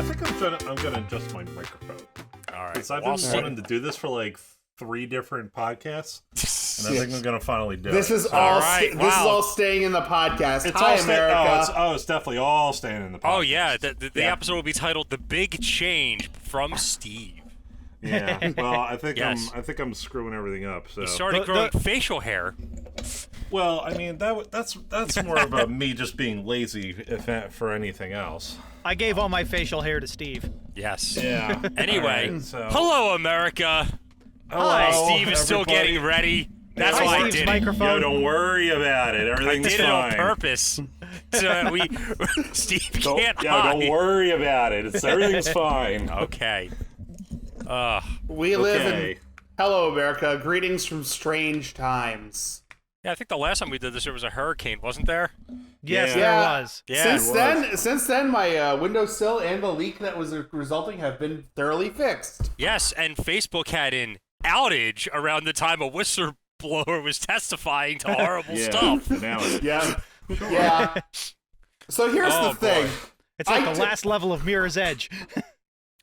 I'm gonna adjust my microphone. All right. Because I've been wanting to do this for like 3 different podcasts, and I think I'm gonna finally do it. This is all staying in the podcast. It's Hi, all America. It's definitely all staying in the podcast. Oh yeah, the episode will be titled "The Big Change from Steve." Yeah. Well, I think I'm screwing everything up. So he started growing facial hair. Well, I mean that's more about me just being lazy, for anything else. I gave all my facial hair to Steve. Yes. Yeah. Anyway, right, so. Hello, America. Hello, Steve is still everybody. getting ready. That's Hi, why I Steve's did microphone. Yo, don't worry about it. Everything's I did fine. it on purpose. So Steve can't hide. Don't worry about it. Everything's fine. Okay. We live in Hello, America. Greetings from strange times. Yeah, I think the last time we did this, there was a hurricane, wasn't there? Yes, Yeah. there was. Yeah. Since then, my windowsill and the leak that was resulting have been thoroughly fixed. Yes, and Facebook had an outage around the time a whistleblower was testifying to horrible stuff. Now Yeah. Yeah. So here's the thing. boy. It's like the last level of Mirror's Edge.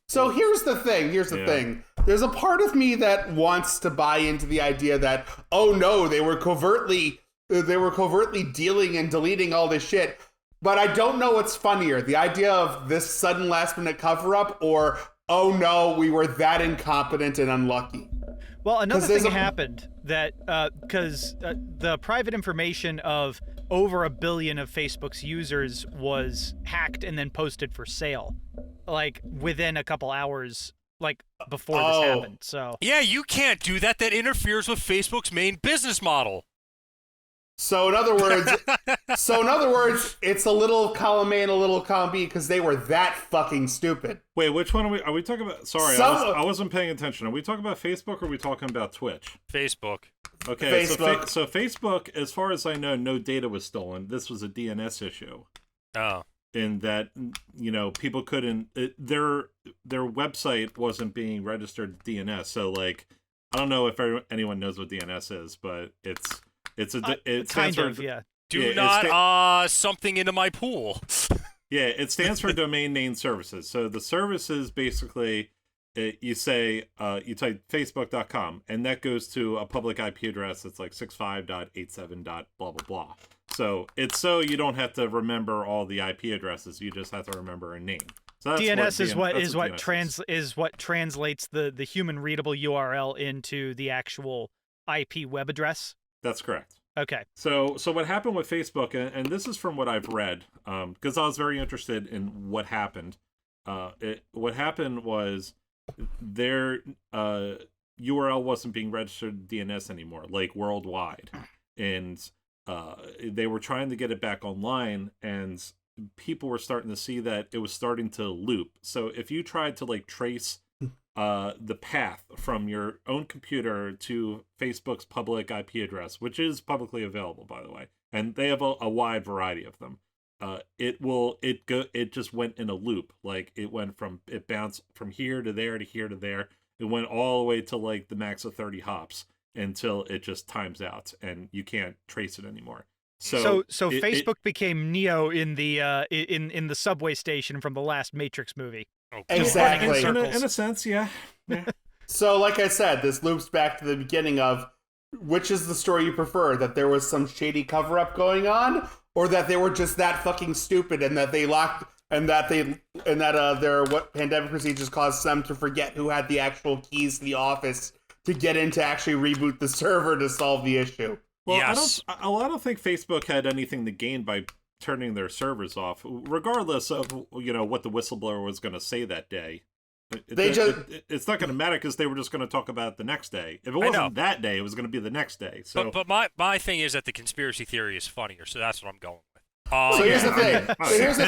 So here's the thing. There's a part of me that wants to buy into the idea that, oh no, they were covertly dealing and deleting all this shit. But I don't know what's funnier, the idea of this sudden last-minute cover-up, or oh no, we were that incompetent and unlucky. Well, another thing happened that because the private information of over 1 billion of Facebook's users was hacked and then posted for sale, like within a couple hours, like before this happened. So yeah, you can't do that. That interferes with Facebook's main business model. So in other words, it's a little column A and a little column B because they were that fucking stupid. Wait, which one are we talking about? Sorry, I wasn't paying attention. Are we talking about Facebook or are we talking about Twitch? Facebook. Okay, Facebook. So Facebook, as far as I know, no data was stolen. This was a DNS issue. Oh. In that, people couldn't, their website wasn't being registered DNS. So, like, I don't know if anyone knows what DNS is, but it stands for, yeah. Do not something into my pool. Yeah, it stands for Domain Name Services. So the services basically, you type facebook.com, and that goes to a public IP address that's like 65.87. Blah blah blah. So it's so you don't have to remember all the IP addresses. You just have to remember a name. So that's DNS is what translates the human readable URL into the actual IP web address. That's correct. Okay. So what happened with Facebook, and this is from what I've read, because I was very interested in what happened. What happened was their URL wasn't being registered DNS anymore, like worldwide, and they were trying to get it back online, and people were starting to see that it was starting to loop. So if you tried to like trace the path from your own computer to Facebook's public IP address, which is publicly available, by the way, and they have a wide variety of them. It just went in a loop. Like it bounced from here to there to here to there. It went all the way to like the max of 30 hops until it just times out and you can't trace it anymore. So Facebook became Neo in the subway station from the last Matrix movie. Okay. Exactly. In a sense, yeah. So, like I said, this loops back to the beginning of which is the story you prefer, that there was some shady cover-up going on, or that they were just that fucking stupid and that their pandemic procedures caused them to forget who had the actual keys to the office to get in to actually reboot the server to solve the issue. Well, yes. I don't think Facebook had anything to gain by turning their servers off, regardless of what the whistleblower was going to say that day. It's not going to matter because they were just going to talk about it the next day. If it wasn't that day, it was going to be the next day. So, but my thing is that the conspiracy theory is funnier, so that's what I'm going with. So here's the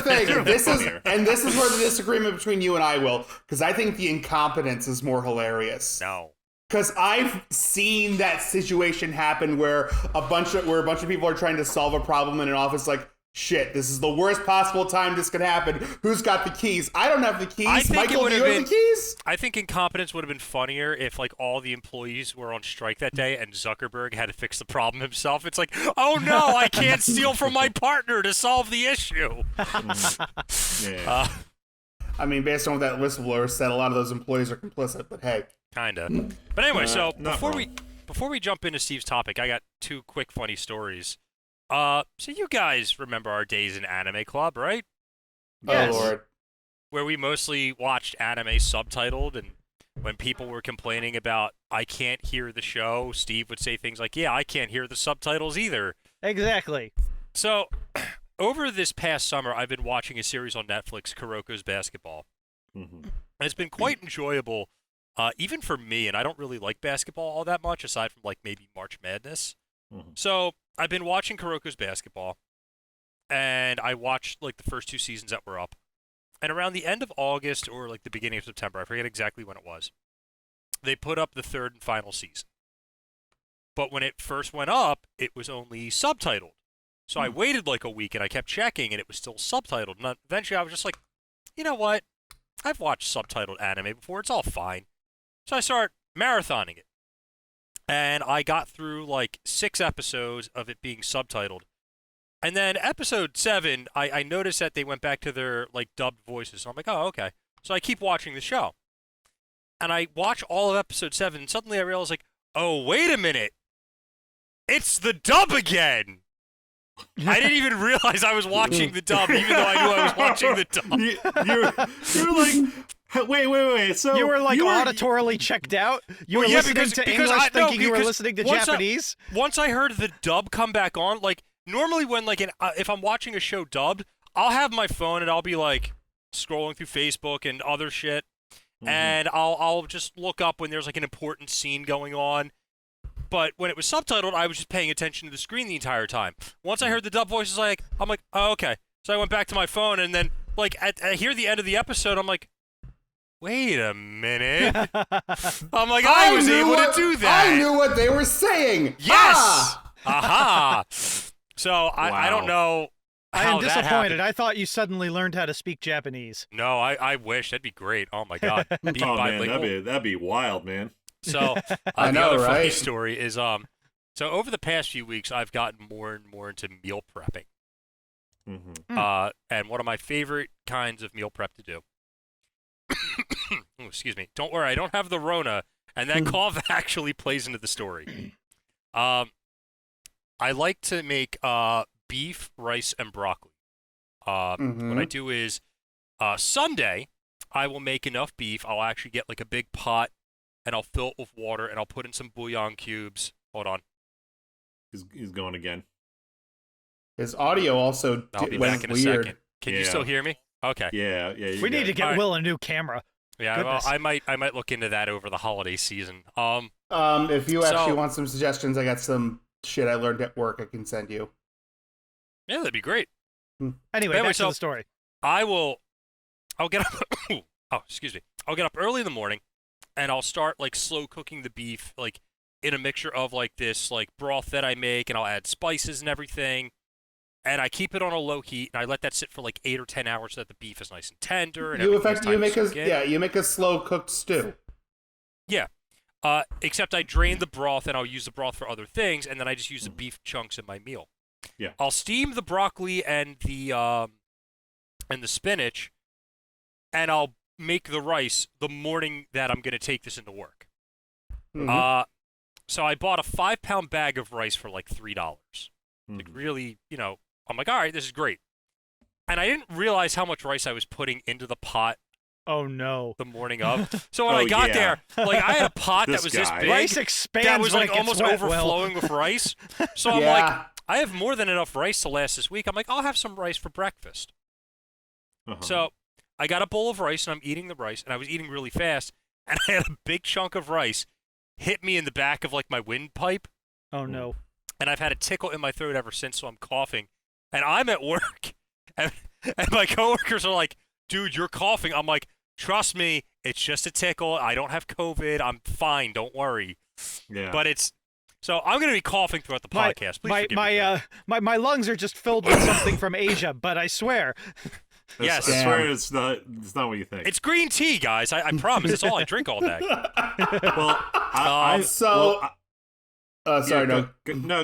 thing. This is where the disagreement between you and I will, because I think the incompetence is more hilarious. No. Because I've seen that situation happen where a bunch of people are trying to solve a problem in an office, like, shit, this is the worst possible time this could happen. Who's got the keys? I don't have the keys. Michael, do you have the keys? I think incompetence would have been funnier if, like, all the employees were on strike that day and Zuckerberg had to fix the problem himself. It's like, oh no, I can't steal from my partner to solve the issue. yeah. I mean, based on what that whistleblower said, a lot of those employees are complicit. But hey, Kinda. But anyway, so not before we jump into Steve's topic, I got two quick funny stories. So you guys remember our days in Anime Club, right? Yes. oh Lord, Where we mostly watched anime subtitled, and when people were complaining about I can't hear the show, Steve would say things like, "Yeah, I can't hear the subtitles either." Exactly. So, over this past summer, I've been watching a series on Netflix, Kuroko's Basketball. Mm-hmm. And it's been quite enjoyable, even for me, and I don't really like basketball all that much, aside from, like, maybe March Madness. Mm-hmm. So, I've been watching Kuroko's Basketball, and I watched, like, the first 2 seasons that were up. And around the end of August, or, like, the beginning of September, I forget exactly when it was, they put up the 3rd and final season. But when it first went up, it was only subtitled. So I waited like a week, and I kept checking, and it was still subtitled. And eventually I was just like, you know what? I've watched subtitled anime before. It's all fine. So I started marathoning it. And I got through like 6 episodes of it being subtitled. And then episode 7, I noticed that they went back to their like dubbed voices. So I'm like, oh, okay. So I keep watching the show. And I watch all of episode 7, and suddenly I realize like, oh, wait a minute. It's the dub again. I didn't even realize I was watching the dub, even though I knew I was watching the dub. You were like, wait. So You were like auditorily checked out. You were Well, yeah, listening because- to because English, I- no, thinking you were because listening to once I- Japanese. Once I heard the dub come back on, like normally when like if I'm watching a show dubbed, I'll have my phone and I'll be like scrolling through Facebook and other shit, and I'll just look up when there's like an important scene going on. But when it was subtitled, I was just paying attention to the screen the entire time. Once I heard the dub voices, I'm like, oh, okay. So I went back to my phone, and then like I hear the end of the episode, I'm like, wait a minute. I'm like, I was able to do that. I knew what they were saying. Yes. Ah! Aha. So I don't know. I how am that disappointed. happened. I thought you suddenly learned how to speak Japanese. No, I wish that'd be great. Oh my god, being Oh man, bilingual. that'd be wild, man. So I the know, other funny right? story is so over the past few weeks I've gotten more and more into meal prepping. And one of my favorite kinds of meal prep to do. Oh, excuse me. Don't worry, I don't have the Rona, and that cough actually plays into the story. I like to make beef, rice, and broccoli. What I do is Sunday I will make enough beef. I'll actually get like a big pot, and I'll fill it with water, and I'll put in some bouillon cubes. Hold on. He's going again. His audio also I'll be went back in a weird. second. Can you Yeah. still hear me? Okay. Yeah. We need to get All right. Will a new camera. Yeah, well, Goodness. I might look into that over the holiday season. If you actually So- want some suggestions, I got some shit I learned at work I can send you. Yeah, that'd be great. Anyway, Anyway, back so- to the story. I'll get up. Oh, excuse me. I'll get up early in the morning, and I'll start like slow cooking the beef, like in a mixture of like this like broth that I make, and I'll add spices and everything, and I keep it on a low heat, and I let that sit for like 8 or 10 hours so that the beef is nice and tender. And You everything has time to soak in. you make a slow cooked stew. Yeah. Except I drain the broth, and I'll use the broth for other things, and then I just use the beef chunks in my meal. Yeah. I'll steam the broccoli and the spinach, and I'll make the rice the morning that I'm going to take this into work. So I bought a 5-pound bag of rice for like $3. Like really, I'm like, all right, this is great. And I didn't realize how much rice I was putting into the pot Oh no. the morning of. So when Oh, I got yeah. there, like I had a pot that This was this guy. big. Rice expands that was when like it gets almost wet, Will. overflowing with rice. So I'm Yeah. like, I have more than enough rice to last this week. I'm like, I'll have some rice for breakfast. So I got a bowl of rice, and I'm eating the rice, and I was eating really fast, and I had a big chunk of rice hit me in the back of like my windpipe, Oh no. and I've had a tickle in my throat ever since, so I'm coughing. And I'm at work, and my coworkers are like, dude, you're coughing. I'm like, trust me, it's just a tickle. I don't have COVID. I'm fine. Don't worry. Yeah. But it's so I'm going to be coughing throughout the podcast. Please forgive me. My lungs are just filled with something from Asia, but I swear. Yes. I swear it's not what you think. It's green tea, guys. I promise. It's all I drink all day. Well, Sorry, no.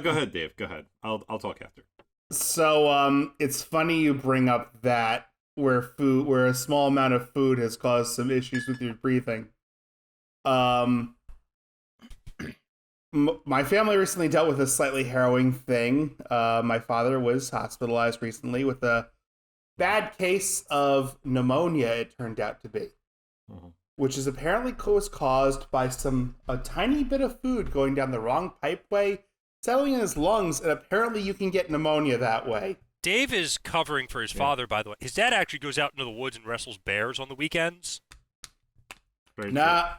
Go ahead, Dave. Go ahead. I'll talk after. So, it's funny you bring up that where a small amount of food has caused some issues with your breathing. My family recently dealt with a slightly harrowing thing. My father was hospitalized recently with a bad case of pneumonia, it turned out to be. Mm-hmm. Which is apparently was caused by a tiny bit of food going down the wrong pipeway, settling in his lungs, and apparently you can get pneumonia that way. Dave is covering for his father, by the way. His dad actually goes out into the woods and wrestles bears on the weekends. Nah,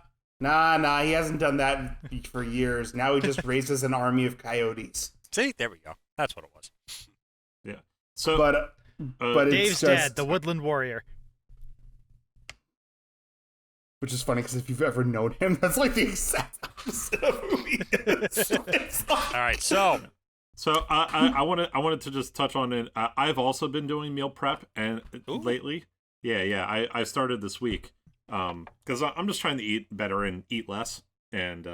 he hasn't done that for years. Now he just raises an army of coyotes. See, there we go. That's what it was. Yeah. So, but Dave's dad, the Woodland Warrior. Which is funny because if you've ever known him, that's like the exact opposite of who he is. All right, so I wanted to just touch on it. I've also been doing meal prep and lately, I started this week because I'm just trying to eat better and eat less, and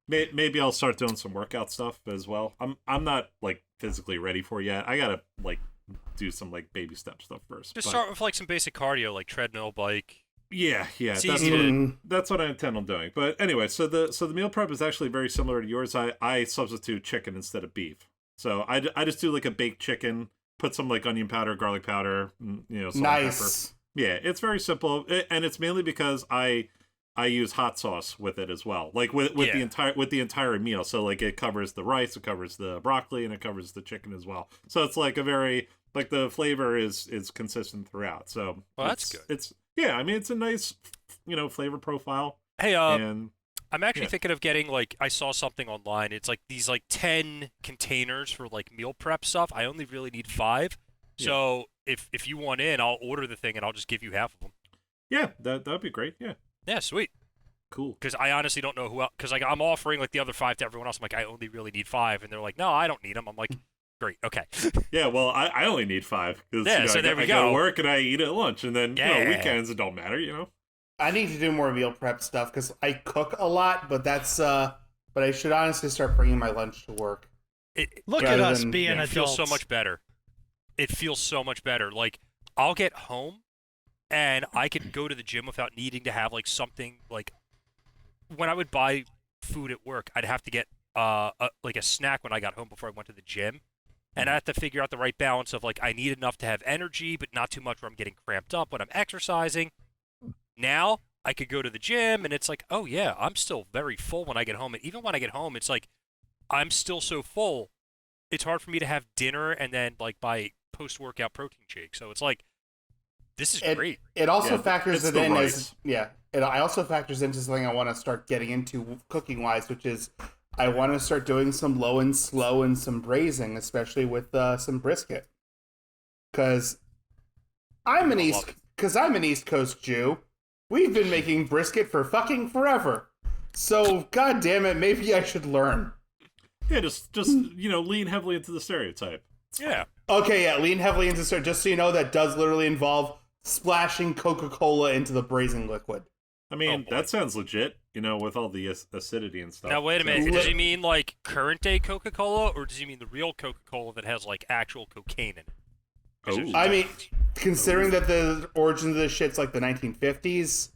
maybe I'll start doing some workout stuff as well. I'm not like physically ready for it yet. I gotta like do some like baby step stuff first. Just start with like some basic cardio, like treadmill, bike. Yeah, that's what I intend on doing. But anyway, so the meal prep is actually very similar to yours. I substitute chicken instead of beef. So I just do like a baked chicken, put some like onion powder, garlic powder, salt and pepper. Yeah, it's very simple, and it's mainly because I use hot sauce with it as well, like with the entire meal. So like it covers the rice, it covers the broccoli, and it covers the chicken as well. So it's like a very like the flavor is consistent throughout. So that's good. It's a nice flavor profile. Hey, I'm actually thinking of getting like I saw something online. It's like these like 10 containers for like meal prep stuff. I only really need 5. Yeah. So if you want in, I'll order the thing and I'll just give you half of them. Yeah, that'd be great. Yeah. Yeah, sweet. Cool. Because I honestly don't know who else. Because like I'm offering like the other 5 to everyone else. I'm like, I only really need 5, and they're like, no, I don't need them. I'm like, great, okay. Yeah, well, I only need 5 because so there we go. I go to work and I eat at lunch, and then weekends it don't matter, I need to do more meal prep stuff because I cook a lot, but but I should honestly start bringing my lunch to work. Look at us being adults. It feels so much better. It feels so much better. Like I'll get home and I can go to the gym without needing to have like something like when I would buy food at work, I'd have to get like a snack when I got home before I went to the gym. And I have to figure out the right balance of like I need enough to have energy, but not too much where I'm getting cramped up when I'm exercising. Now I could go to the gym and it's like, oh yeah, I'm still very full when I get home. And even when I get home, it's like I'm still so full. It's hard for me to have dinner and then like buy post-workout protein shake. So it's like, this is great. It also factors it in as It also factors into something I want to start getting into cooking wise, which is I want to start doing some low and slow and some braising, especially with some brisket. Because I'm an East Coast Jew. We've been making brisket for fucking forever. So, god damn it, maybe I should learn. Yeah, just lean heavily into the stereotype. Yeah. Okay, yeah, lean heavily into stereotype. Just so you know, that does literally involve splashing Coca-Cola into the braising liquid. I mean, that sounds legit, with all the acidity and stuff. Now, wait a minute. Does he mean, like, current-day Coca-Cola, or does he mean the real Coca-Cola that has, like, actual cocaine in it? Oh. I mean, considering that the origin of this shit's, like, the 1950s,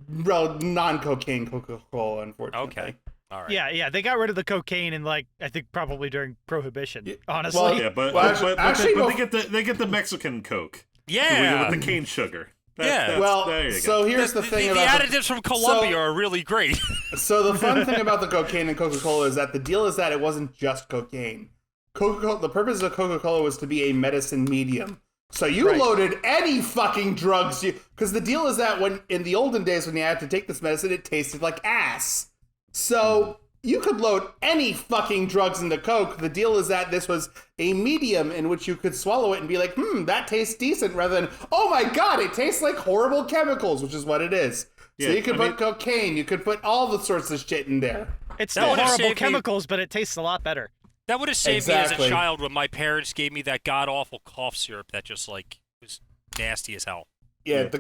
non-cocaine Coca-Cola, unfortunately. Okay. All right. Yeah, they got rid of the cocaine in I think probably during Prohibition. Honestly, well, yeah, but they get the Mexican Coke. Yeah, with the cane sugar. So here's the thing about the additives from Colombia are really great. So the fun thing about the cocaine in Coca-Cola is that the deal is that it wasn't just cocaine. The purpose of Coca-Cola was to be a medicine medium. So you loaded any fucking drugs, because the deal is that when in the olden days when you had to take this medicine, it tasted like ass. So you could load any fucking drugs into Coke. The deal is that this was a medium in which you could swallow it and be like, that tastes decent, rather than, oh my god, it tastes like horrible chemicals, which is what it is. Yeah, so you could put cocaine, you could put all the sorts of shit in there. It's still horrible chemicals, but it tastes a lot better. That would have saved me as a child when my parents gave me that god-awful cough syrup that just, like, was nasty as hell. Yeah, the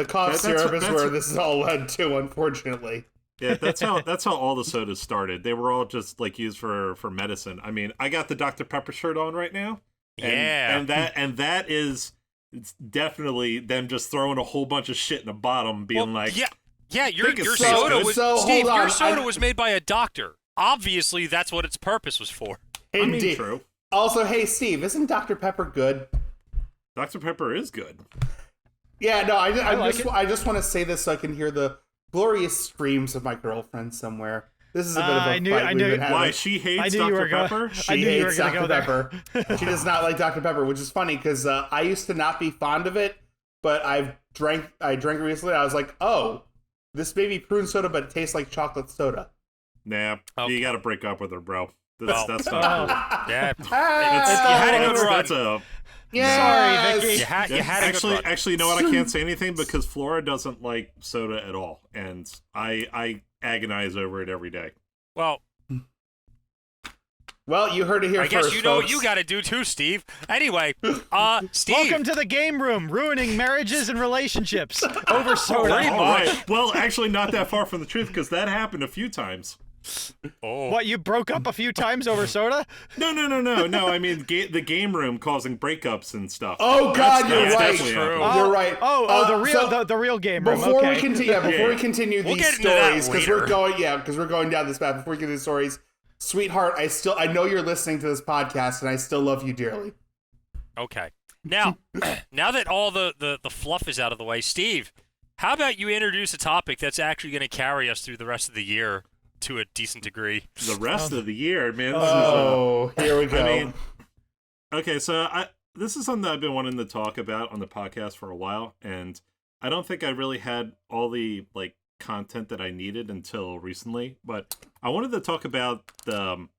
cough syrup is where this is all led to, unfortunately. Yeah, that's how all the sodas started. They were all just like used for medicine. I mean, I got the Dr. Pepper shirt on right now. And that is, it's definitely them just throwing a whole bunch of shit in the bottom, being your your soda was Steve, your soda was made by a doctor. Obviously, that's what its purpose was for. Indeed. I mean, true. Also, hey, Steve, isn't Dr. Pepper good? Dr. Pepper is good. Yeah, no, I just want to say this so I can hear the glorious screams of my girlfriend somewhere. This is a bit of a fight we've been having. Why she hates Dr. Pepper? She hates Dr. Pepper. She does not like Dr. Pepper, which is funny because I used to not be fond of it, but I drank it recently. I was like, oh, this may be prune soda, but it tastes like chocolate soda. Nah, you got to break up with her, bro. That's not cool. Yeah, you had a good run. That's a yeah. Sorry, Vicky. You had a good run. Actually, you know what? I can't say anything because Flora doesn't like soda at all, and I agonize over it every day. Well, you heard it here I first, guess you know folks. what you got to do too, Steve. Anyway, Steve. Welcome to the game room, ruining marriages and relationships over soda. Pretty much. Well, actually, not that far from the truth because that happened a few times. Oh. What, you broke up a few times over soda? No. I mean, the game room causing breakups and stuff. Oh God, you're That's right. definitely happened. You're right. The real game room. Before Okay. we continue We'll these get into that stories, because later. we're going down this path. Before we get into the stories, sweetheart, I know you're listening to this podcast, and I still love you dearly. Okay. Now that all the fluff is out of the way, Steve, how about you introduce a topic that's actually going to carry us through the rest of the year to a decent degree? The rest of the year, man. Here we go. I mean, okay, so this is something that I've been wanting to talk about on the podcast for a while, and I don't think I really had all the content that I needed until recently. But I wanted to talk about the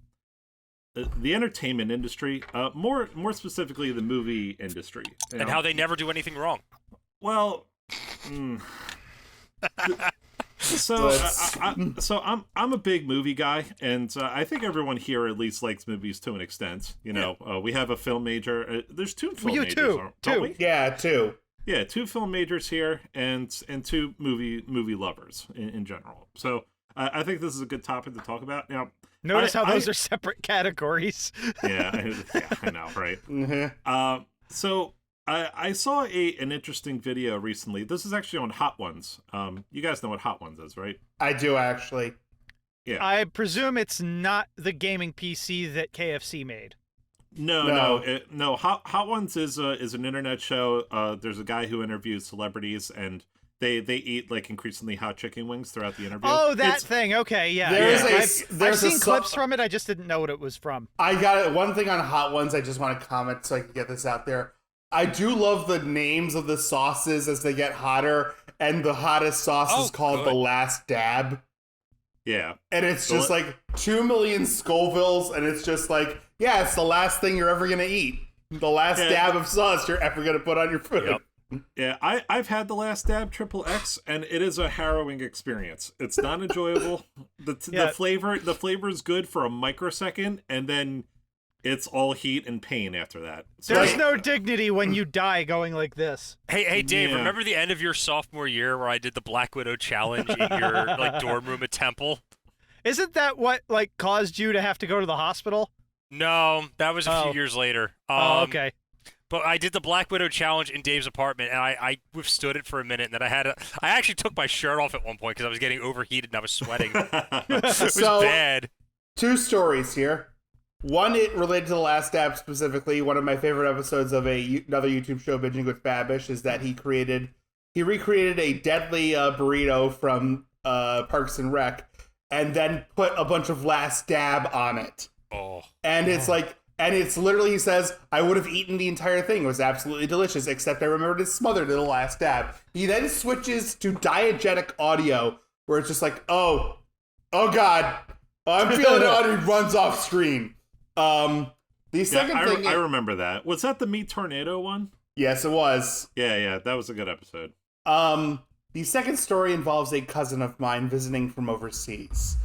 entertainment industry, more specifically the movie industry, And how they never do anything wrong. Well. So I'm a big movie guy, and I think everyone here at least likes movies to an extent. You know, we have a film major. There's two film majors, aren't we? Yeah, two. Yeah, two film majors here, and two movie lovers in general. So I think this is a good topic to talk about. Now, Notice how those are separate categories. Yeah, I know, right? Mm-hmm. So. I saw an interesting video recently. This is actually on Hot Ones. You guys know what Hot Ones is, right? I do, actually. Yeah. I presume it's not the gaming PC that KFC made. No. Hot Ones is an internet show. There's a guy who interviews celebrities, and they eat increasingly hot chicken wings throughout the interview. Oh, that thing. Okay, yeah. I've seen clips from it. I just didn't know what it was from. I got it. One thing on Hot Ones I just want to comment so I can get this out there. I do love the names of the sauces as they get hotter, and the hottest sauce is called The Last Dab. Yeah. And it's just 2 million Scovilles, and it's just it's the last thing you're ever going to eat. The last dab of sauce you're ever going to put on your food. Yep. Yeah, I've had The Last Dab XXX, and it is a harrowing experience. It's not enjoyable. The flavor is good for a microsecond, and then it's all heat and pain after that. So, There's no dignity when you die going like this. Hey, Dave, remember the end of your sophomore year where I did the Black Widow challenge in your dorm room at Temple? Isn't that what caused you to have to go to the hospital? No, that was a few years later. Okay. But I did the Black Widow challenge in Dave's apartment, and I withstood it for a minute. And then I actually took my shirt off at one point because I was getting overheated and I was sweating. It was bad. Two stories here. One, it related to The Last Dab specifically. One of my favorite episodes of another YouTube show, Binging with Babish, is that he recreated a deadly burrito from Parks and Rec, and then put a bunch of Last Dab on it. Oh. And it's literally, he says, I would have eaten the entire thing. It was absolutely delicious, except I remembered to smother the last dab. He then switches to diegetic audio, where it's just oh God, I'm feeling it, and he runs off screen. The second thing... I remember that. Was that the Meat Tornado one? Yes, it was. Yeah, that was a good episode. The second story involves a cousin of mine visiting from overseas.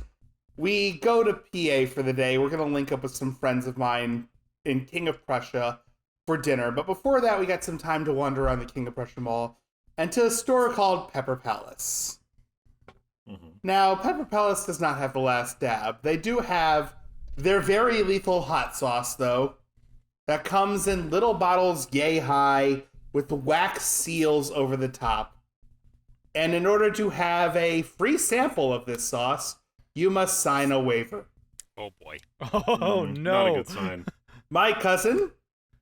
We go to PA for the day. We're going to link up with some friends of mine in King of Prussia for dinner. But before that, we got some time to wander around the King of Prussia Mall and to a store called Pepper Palace. Mm-hmm. Now, Pepper Palace does not have the last dab. They do have their very lethal hot sauce, though. that comes in little bottles yay high with wax seals over the top. And in order to have a free sample of this sauce, you must sign a waiver. Oh boy. Oh no. Not a good sign. My cousin,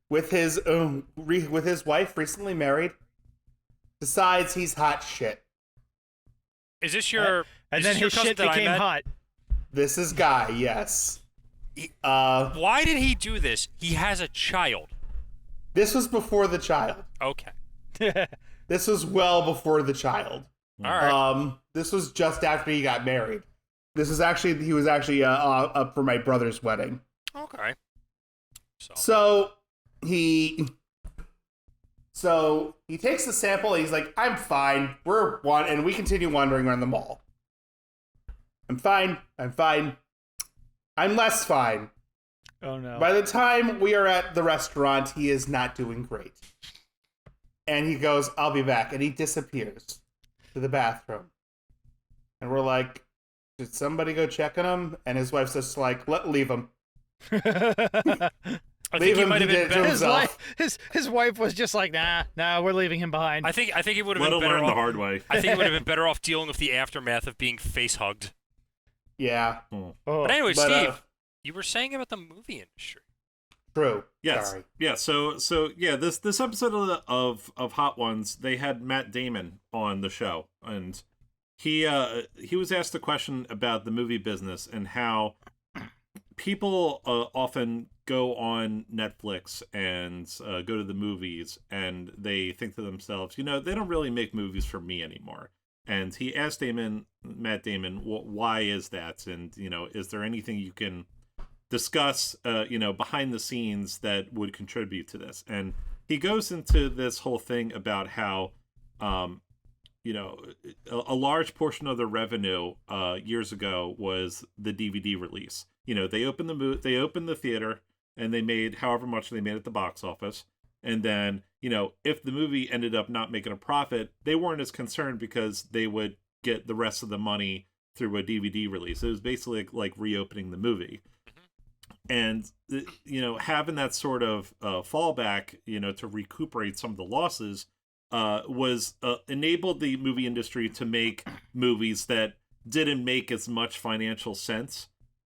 with his wife recently married, decides he's hot shit. Is this your? And is then this your his cousin shit that I became met? hot. This is Guy, yes. Why did he do this? He has a child. This was before the child. Okay. This was well before the child. All right. This was just after he got married. He was actually up for my brother's wedding. Okay. So he takes the sample and he's like, I'm fine. And we continue wandering around the mall. I'm fine. I'm less fine. Oh no. By the time we are at the restaurant, he is not doing great. And he goes, I'll be back. And he disappears to the bathroom. And we're like, did somebody go check on him? And his wife's just like, leave him. I think he might have been better. His wife was just like, nah, we're leaving him behind. I think he would have Let been him better learn off. the hard way. I think he would have been better off dealing with the aftermath of being face hugged. Yeah. Oh. But anyway, But, Steve, you were saying about the movie industry. True. Yes. Sorry. Yeah. So yeah, this episode of Hot Ones, they had Matt Damon on the show, and he was asked a question about the movie business and how people often go on Netflix and go to the movies, and they think to themselves, they don't really make movies for me anymore. And he asked Matt Damon, why is that? And is there anything you can discuss, behind the scenes that would contribute to this? And he goes into this whole thing about how, a large portion of the revenue years ago was the DVD release. They opened the theater and they made however much they made at the box office. And then, if the movie ended up not making a profit, they weren't as concerned because they would get the rest of the money through a DVD release. It was basically like reopening the movie. And, having that sort of fallback, to recuperate some of the losses was enabled the movie industry to make movies that didn't make as much financial sense.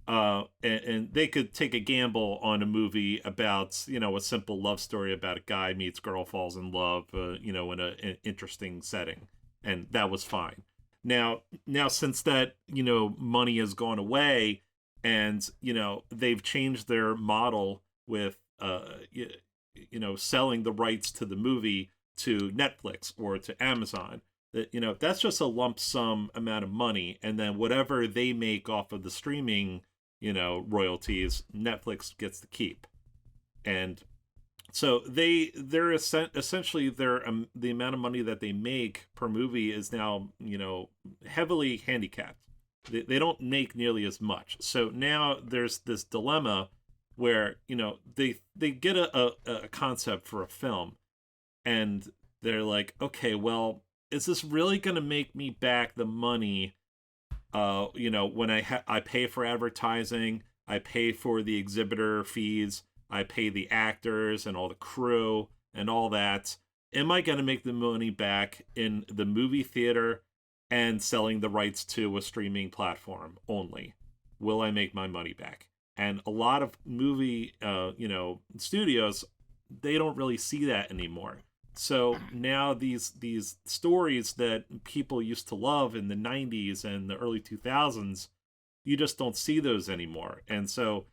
And they could take a gamble on a movie about, a simple love story about a guy meets girl, falls in love, in an interesting setting. And that was fine. Now since that, money has gone away and, they've changed their model with, selling the rights to the movie to Netflix or to Amazon, that, that's just a lump sum amount of money. And then whatever they make off of the streaming, royalties, Netflix gets to keep. And so they're essentially the amount of money that they make per movie is now, heavily handicapped. They don't make nearly as much. So now there's this dilemma where, they get a concept for a film and they're like, okay, well, is this really going to make me back the money? When I pay for advertising, I pay for the exhibitor fees, I pay the actors and all the crew and all that. Am I going to make the money back in the movie theater and selling the rights to a streaming platform only? Will I make my money back? And a lot of movie, studios, they don't really see that anymore. So now these stories that people used to love in the 90s and the early 2000s, you just don't see those anymore. And so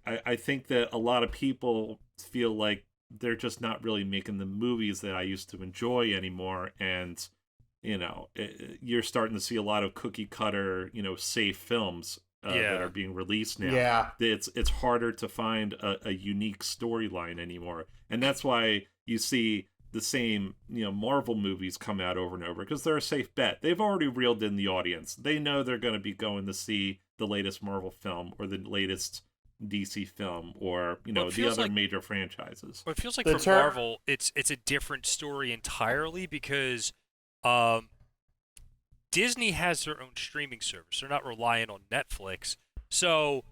I think that a lot of people feel like they're just not really making the movies that I used to enjoy anymore. And, you're starting to see a lot of cookie cutter, safe films that are being released now. Yeah. It's harder to find a unique storyline anymore. And that's why you see the same, Marvel movies come out over and over because they're a safe bet. They've already reeled in the audience. They know they're going to be going to see the latest Marvel film or the latest DC film or, the other major franchises. Well, it feels like for Marvel, it's a different story entirely because Disney has their own streaming service. They're not reliant on Netflix. So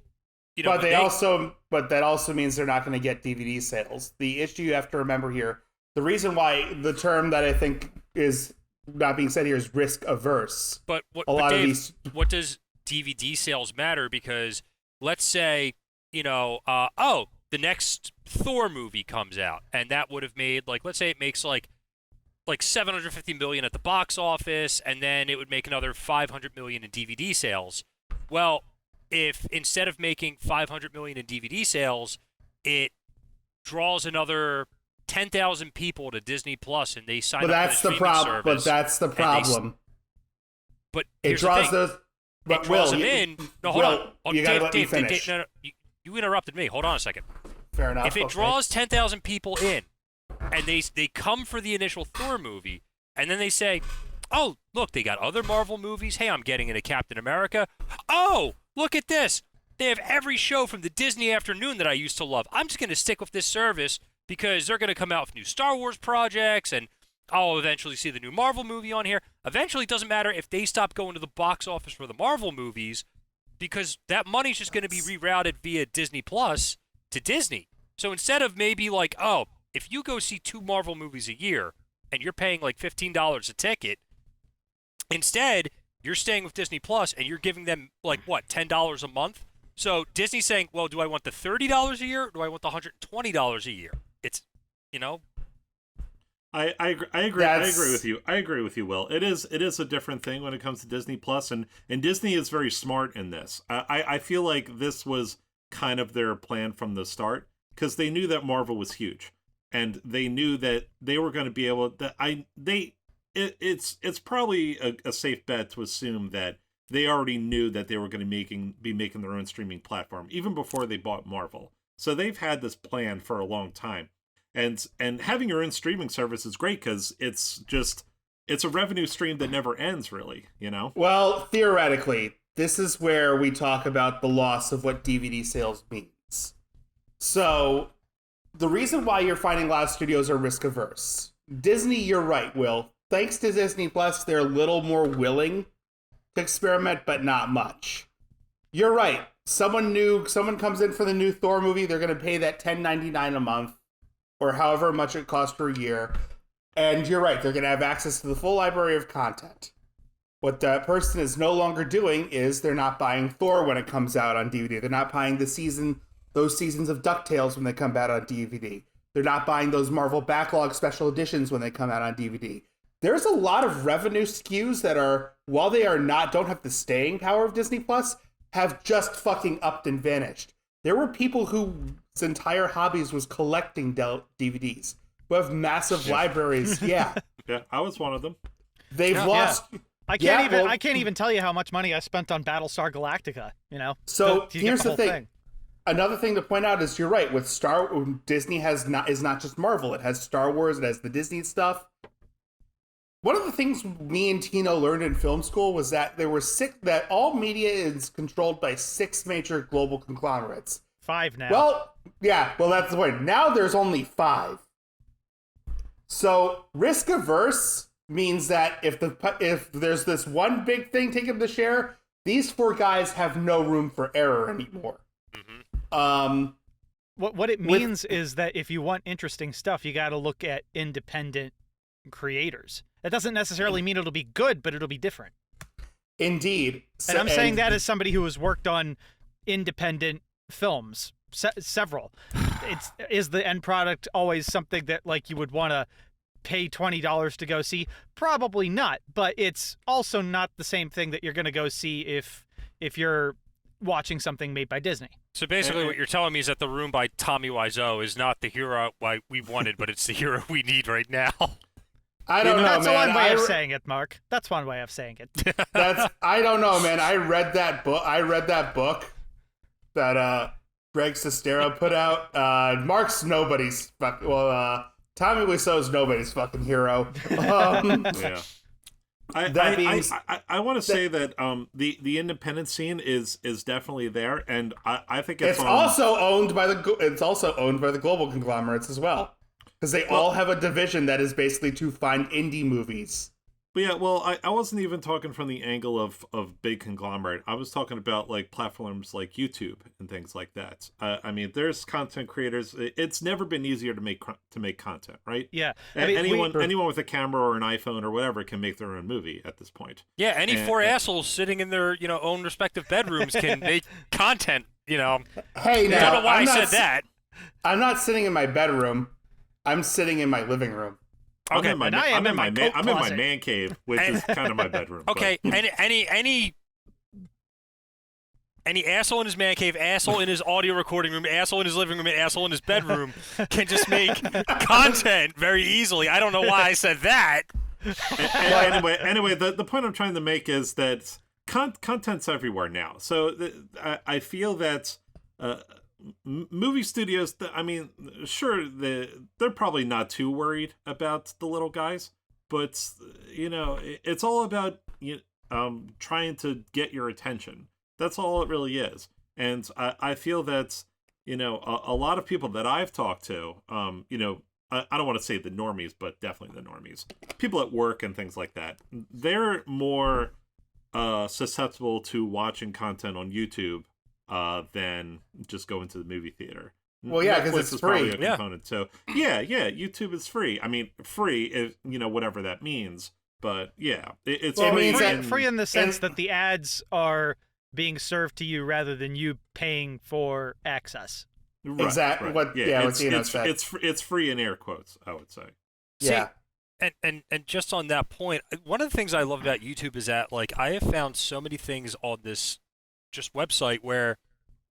you know, but that also means they're not going to get DVD sales. The issue you have to remember here, the reason why the term that I think is not being said here is risk averse. But what does DVD sales matter? Because let's say, you know, the next Thor movie comes out, and that would have made, like, let's say it makes like 750 million at the box office, and then it would make another 500 million in DVD sales. Well, if instead of making 500 million in DVD sales, it draws another 10,000 people to Disney Plus, and they sign up for the streaming service. But that's the problem. But it draws those. It draws them in. No, hold on. Oh, you gotta let me finish. Dave, no, you interrupted me. Hold on a second. Fair enough. If it draws 10,000 people in, and they come for the initial Thor movie, and then they say, oh, look, they got other Marvel movies. Hey, I'm getting into Captain America. Oh, look at this. They have every show from the Disney afternoon that I used to love. I'm just going to stick with this service because they're going to come out with new Star Wars projects, and I'll eventually see the new Marvel movie on here. Eventually, it doesn't matter if they stop going to the box office for the Marvel movies, because that money's just going to be rerouted via Disney Plus to Disney. So instead of maybe like, oh, if you go see 2 Marvel movies a year and you're paying like $15 a ticket, instead you're staying with Disney Plus and you're giving them like what, $10 a month? So Disney's saying, well, do I want the $30 a year or do I want the $120 a year? It's, you know. I agree. I agree with you. I agree with you, Will. It is a different thing when it comes to Disney Plus, and Disney is very smart in this. I feel like this was kind of their plan from the start, because they knew that Marvel was huge, and they knew that they were going to be able to. It's probably a safe bet to assume that they already knew that they were going to be making their own streaming platform even before they bought Marvel. So they've had this plan for a long time. And having your own streaming service is great because it's a revenue stream that never ends, really, you know? Well, theoretically, this is where we talk about the loss of what DVD sales means. So, the reason why you're finding a lot of studios are risk averse. Disney, you're right, Will. Thanks to Disney Plus, they're a little more willing to experiment, but not much. You're right. Someone comes in for the new Thor movie, they're going to pay that $10.99 a month, or however much it costs per year. And you're right, they're going to have access to the full library of content. What that person is no longer doing is they're not buying Thor when it comes out on DVD. They're not buying those seasons of DuckTales when they come out on DVD. They're not buying those Marvel backlog special editions when they come out on DVD. There's a lot of revenue skews that are, while they don't have the staying power of Disney Plus, have just fucking upped and vanished. There were people whose entire hobbies was collecting DVDs, who have massive libraries. Yeah. Yeah, I was one of them. They've lost. Yeah. I can't even tell you how much money I spent on Battlestar Galactica, you know? So here's the thing. Another thing to point out is you're right. With Disney is not just Marvel. It has Star Wars. It has the Disney stuff. One of the things me and Tino learned in film school was that that all media is controlled by 6 major global conglomerates. 5 now. Well, yeah. Well, that's the point. Now there's only 5. So risk averse means that if there's this one big thing taking the share, these 4 guys have no room for error anymore. Mm-hmm. What it means is that if you want interesting stuff, you got to look at independent creators. That doesn't necessarily mean it'll be good, but it'll be different. Indeed. And I'm saying that as somebody who has worked on independent films, several. Is the end product always something that like you would want to pay $20 to go see? Probably not, but it's also not the same thing that you're going to go see if you're watching something made by Disney. So basically what you're telling me is that The Room by Tommy Wiseau is not the hero we wanted, but it's the hero we need right now. I don't know, That's man. one way of saying it, Mark. That's one way of saying it. I don't know, man. I read that book that Greg Sestero put out. Mark's nobody's Tommy Wiseau's nobody's fucking hero. Yeah. I want to say that the independent scene is definitely there, and I think it's also owned by the global conglomerates as well, because they all have a division that is basically to find indie movies. But yeah, well, I wasn't even talking from the angle of big conglomerate. I was talking about like platforms like YouTube and things like that. I mean, there's content creators. It's never been easier to make content, right? Yeah. Anyone with a camera or an iPhone or whatever can make their own movie at this point. Yeah, four assholes sitting in their own respective bedrooms can make content. Hey, now, I don't know why I said that. I'm not sitting in my bedroom. I'm sitting in my living room. Okay, I'm in my man cave, which is kind of my bedroom. Okay, any asshole in his man cave, asshole in his audio recording room, asshole in his living room, and asshole in his bedroom can just make content very easily. I don't know why I said that. Anyway, the point I'm trying to make is that content's everywhere now. So I feel that movie studios, I mean, sure, they're probably not too worried about the little guys, but it's all about trying to get your attention. That's all it really is. And I feel that a lot of people that I've talked to, I don't want to say the normies, but definitely the normies, people at work and things like that, they're more susceptible to watching content on YouTube than just going to the movie theater. Well, yeah, because it's free. A component. So yeah, YouTube is free. I mean, free is whatever that means. But yeah, it's free in the sense that the ads are being served to you rather than you paying for access. Right, exactly. Right. It's free in air quotes, I would say. Yeah. See, and just on that point, one of the things I love about YouTube is that like I have found so many things on this just website where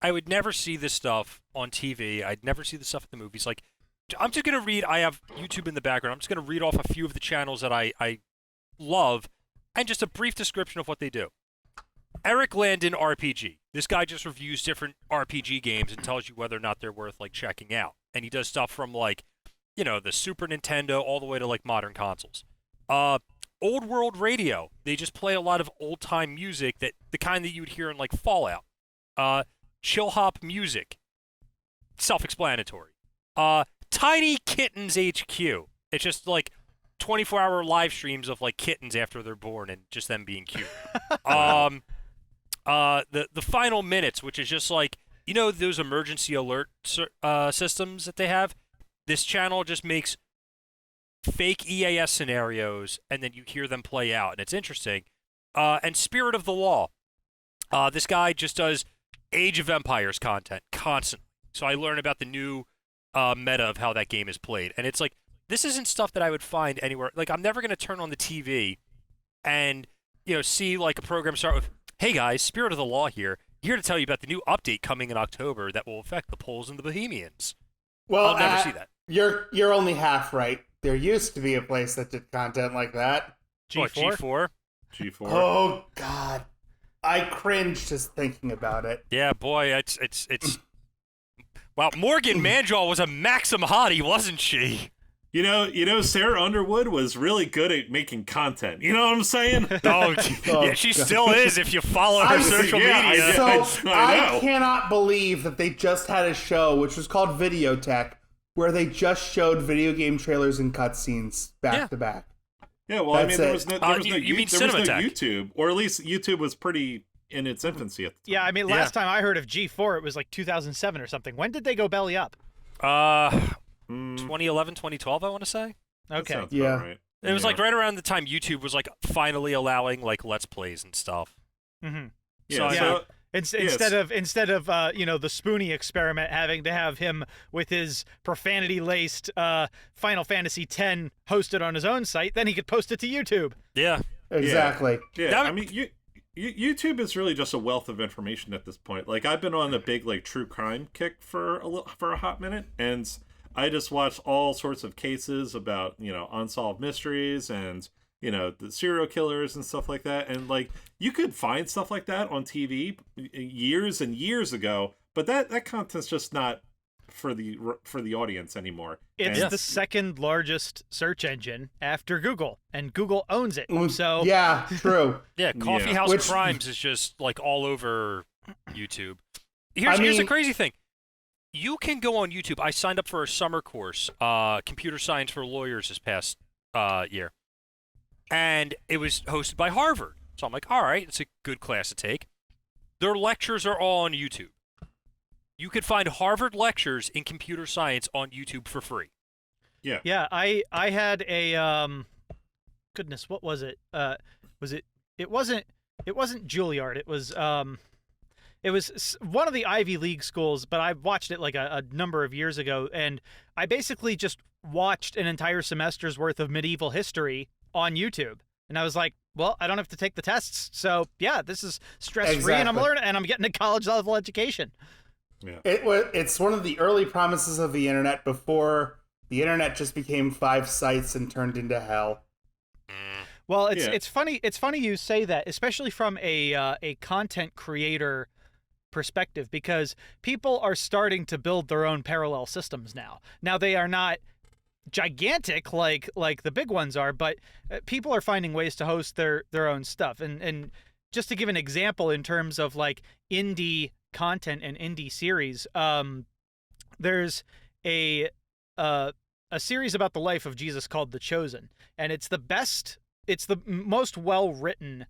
I would never see this stuff on TV. I'd never see this stuff at the movies. Like, I'm just going to read, I have YouTube in the background. I'm just going to read off a few of the channels that I love and just a brief description of what they do. Eric Landon RPG. This guy just reviews different RPG games and tells you whether or not they're worth like checking out. And he does stuff from like, the Super Nintendo all the way to like modern consoles. Old World Radio. They just play a lot of old-time music, that the kind that you would hear in like Fallout. Chill Hop Music. Self-explanatory. Tiny Kittens HQ. It's just like 24-hour live streams of like kittens after they're born and just them being cute. The Final Minutes, which is just like, those emergency alert systems that they have? This channel just makes fake EAS scenarios, and then you hear them play out, and it's interesting. And Spirit of the Law. This guy just does Age of Empires content constantly. So I learn about the new meta of how that game is played. And it's like, this isn't stuff that I would find anywhere. Like, I'm never going to turn on the TV and, see like a program start with, hey guys, Spirit of the Law here to tell you about the new update coming in October that will affect the Poles and the Bohemians. Well, I'll never see that. You're only half right. There used to be a place that did content like that. G4? G4. Oh God, I cringe just thinking about it. Yeah, boy, it's. Wow, Morgan Manjaw was a Maxim hottie, wasn't she? Sarah Underwood was really good at making content. You know what I'm saying? Yeah, she still is if you follow her social media. I cannot believe that they just had a show, which was called Videotech, where they just showed video game trailers and cutscenes back to back. Yeah, well, there was no Cinematech. YouTube, or at least YouTube was pretty in its infancy at the time. Yeah, I mean, last time I heard of G4, it was like 2007 or something. When did they go belly up? 2011, 2012, I want to say. Okay. Yeah. Right. It was like right around the time YouTube was like finally allowing like Let's Plays and stuff. Mm-hmm. Yeah. Instead of the Spoonie experiment having to have him with his profanity-laced Final Fantasy X hosted on his own site, then he could post it to YouTube. Yeah. Exactly. Yeah. I mean, YouTube is really just a wealth of information at this point. Like, I've been on a big like true crime kick for a hot minute, and I just watch all sorts of cases about unsolved mysteries and the serial killers and stuff like that. And like, you could find stuff like that on TV years and years ago, but that content's just not for the audience anymore. It's the second largest search engine after Google, and Google owns it. So yeah, true. Yeah, Coffee House Crimes is just like all over YouTube. Here's the crazy thing. You can go on YouTube. I signed up for a summer course, computer science for lawyers this past year. and it was hosted by Harvard. So I'm like, all right, it's a good class to take. Their lectures are all on YouTube. You could find Harvard lectures in computer science on YouTube for free. Yeah. Yeah, I had a goodness, what was it? It wasn't Juilliard. It was one of the Ivy League schools, but I watched it like a number of years ago, and I basically just watched an entire semester's worth of medieval history on YouTube. And I was like, well, I don't have to take the tests. So, yeah, this is stress-free, and I'm learning, and I'm getting a college-level education. Yeah. It's one of the early promises of the internet before the internet just became 5 sites and turned into hell. Well, it's funny you say that, especially from a content creator perspective, because people are starting to build their own parallel systems now. Now they are not gigantic like the big ones are, but people are finding ways to host their own stuff. And just to give an example in terms of like indie content and indie series, there's a series about the life of Jesus called The Chosen, and it's the most well-written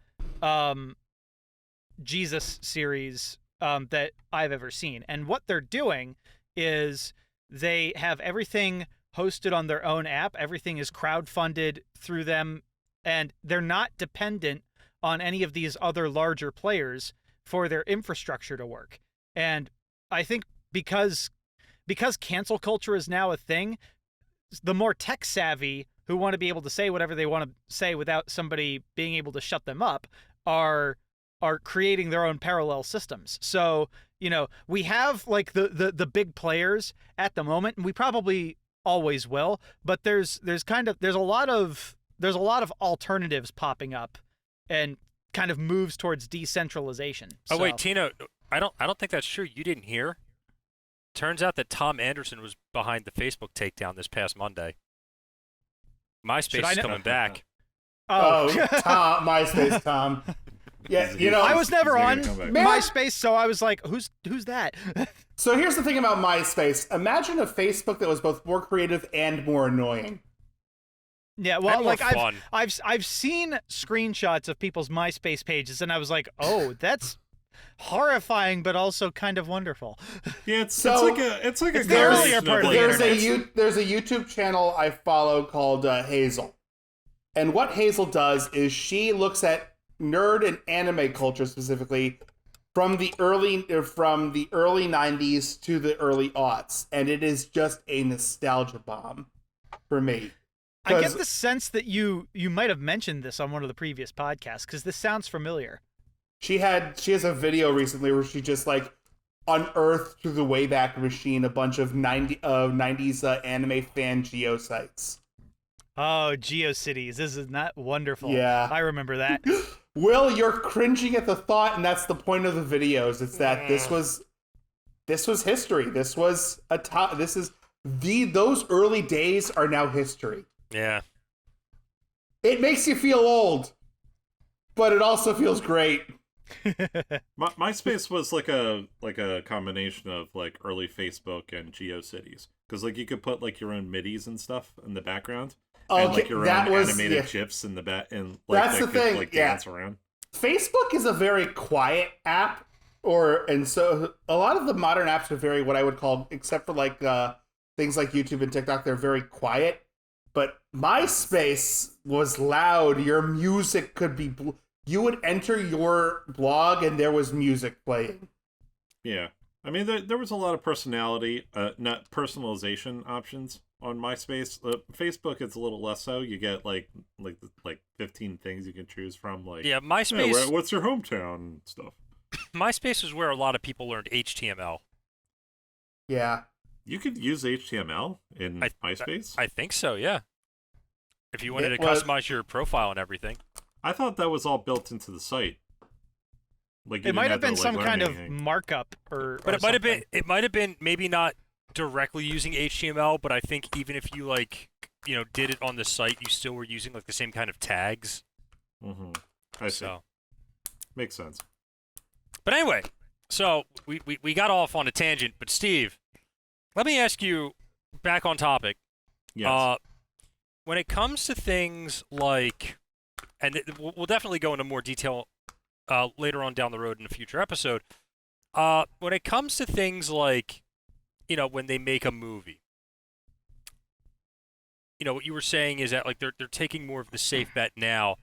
Jesus series that I've ever seen. And what they're doing is they have everything hosted on their own app. Everything is crowdfunded through them, and they're not dependent on any of these other larger players for their infrastructure to work. And I think because cancel culture is now a thing, the more tech savvy who want to be able to say whatever they want to say without somebody being able to shut them up are creating their own parallel systems. So, we have like the big players at the moment, and we probably always will, but there's a lot of alternatives popping up and kind of moves towards decentralization. Oh, wait, Tino, I don't think that's true. You didn't hear? Turns out that Tom Anderson was behind the Facebook takedown this past Monday. MySpace is coming back. Oh, Tom, MySpace, Tom. Yeah, I was never on MySpace, so I was like, who's that? So here's the thing about MySpace. Imagine a Facebook that was both more creative and more annoying. Yeah, well, like fun. I've seen screenshots of people's MySpace pages, and I was like, oh, that's horrifying, but also kind of wonderful. Yeah, it's like a the earlier part of the internet. There's a YouTube channel I follow called Hazel, and what Hazel does is she looks at nerd and anime culture specifically from the early 90s to the early aughts, and it is just a nostalgia bomb for me. I get the sense that you might have mentioned this on one of the previous podcasts, because this sounds familiar. She has a video recently where she just like unearthed through the Wayback Machine a bunch of 90s anime fan geosites. Oh, GeoCities. This is not wonderful. Yeah. I remember that. Will, you're cringing at the thought, and that's the point of the videos. It's that this was history. This was those early days are now history. Yeah. It makes you feel old, but it also feels great. MySpace was like a combination of like early Facebook and GeoCities, because like you could put like your own MIDIs and stuff in the background. Okay, and like your own animated GIFs in the back, and like that's that the could, thing. like dance around. Facebook is a very quiet app, and so a lot of the modern apps are very what I would call, except for like things like YouTube and TikTok, they're very quiet. But MySpace was loud. Your music could be. You would enter your blog and there was music playing. Yeah, I mean there was a lot of not personalization options on MySpace. Facebook it's a little less so. You get like 15 things you can choose from. Like MySpace. What's your hometown and stuff? MySpace is where a lot of people learned HTML. Yeah. You could use HTML in MySpace? I think so, yeah. If you wanted to customize your profile and everything. I thought that was all built into the site. Like it might have been some kind of markup But it might have been maybe not directly using HTML, but I think even if you did it on the site, you still were using like the same kind of tags. Mm-hmm. I see. So. Makes sense. But anyway, so we got off on a tangent, but Steve, let me ask you, back on topic. Yes. When it comes to things like and we'll definitely go into more detail later on down the road in a future episode. When it comes to things like, when they make a movie, what you were saying is that like they're taking more of the safe bet now.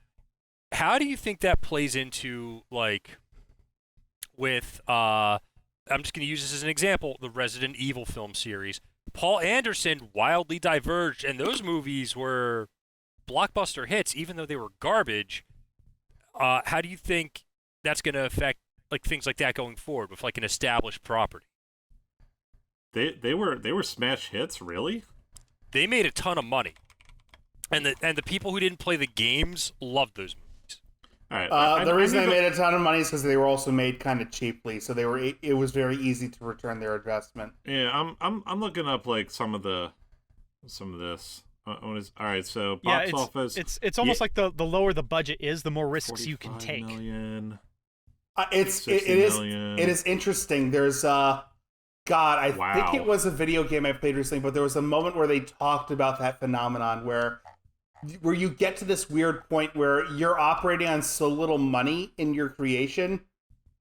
How do you think that plays into like with I'm just going to use this as an example, the Resident Evil film series. Paul Anderson wildly diverged, and those movies were blockbuster hits, even though they were garbage. How do you think that's going to affect like things like that going forward with like an established property? They were smash hits, really? They made a ton of money, and the people who didn't play the games loved those movies. All right, the reason they made a ton of money is because they were also made kind of cheaply, so it was very easy to return their investment. Yeah, I'm looking up like some of this. All right, so box office. It's almost like the lower the budget is, the more risks you can take. Million, it is interesting. There's I think it was a video game I played recently, but there was a moment where they talked about that phenomenon where you get to this weird point where you're operating on so little money in your creation.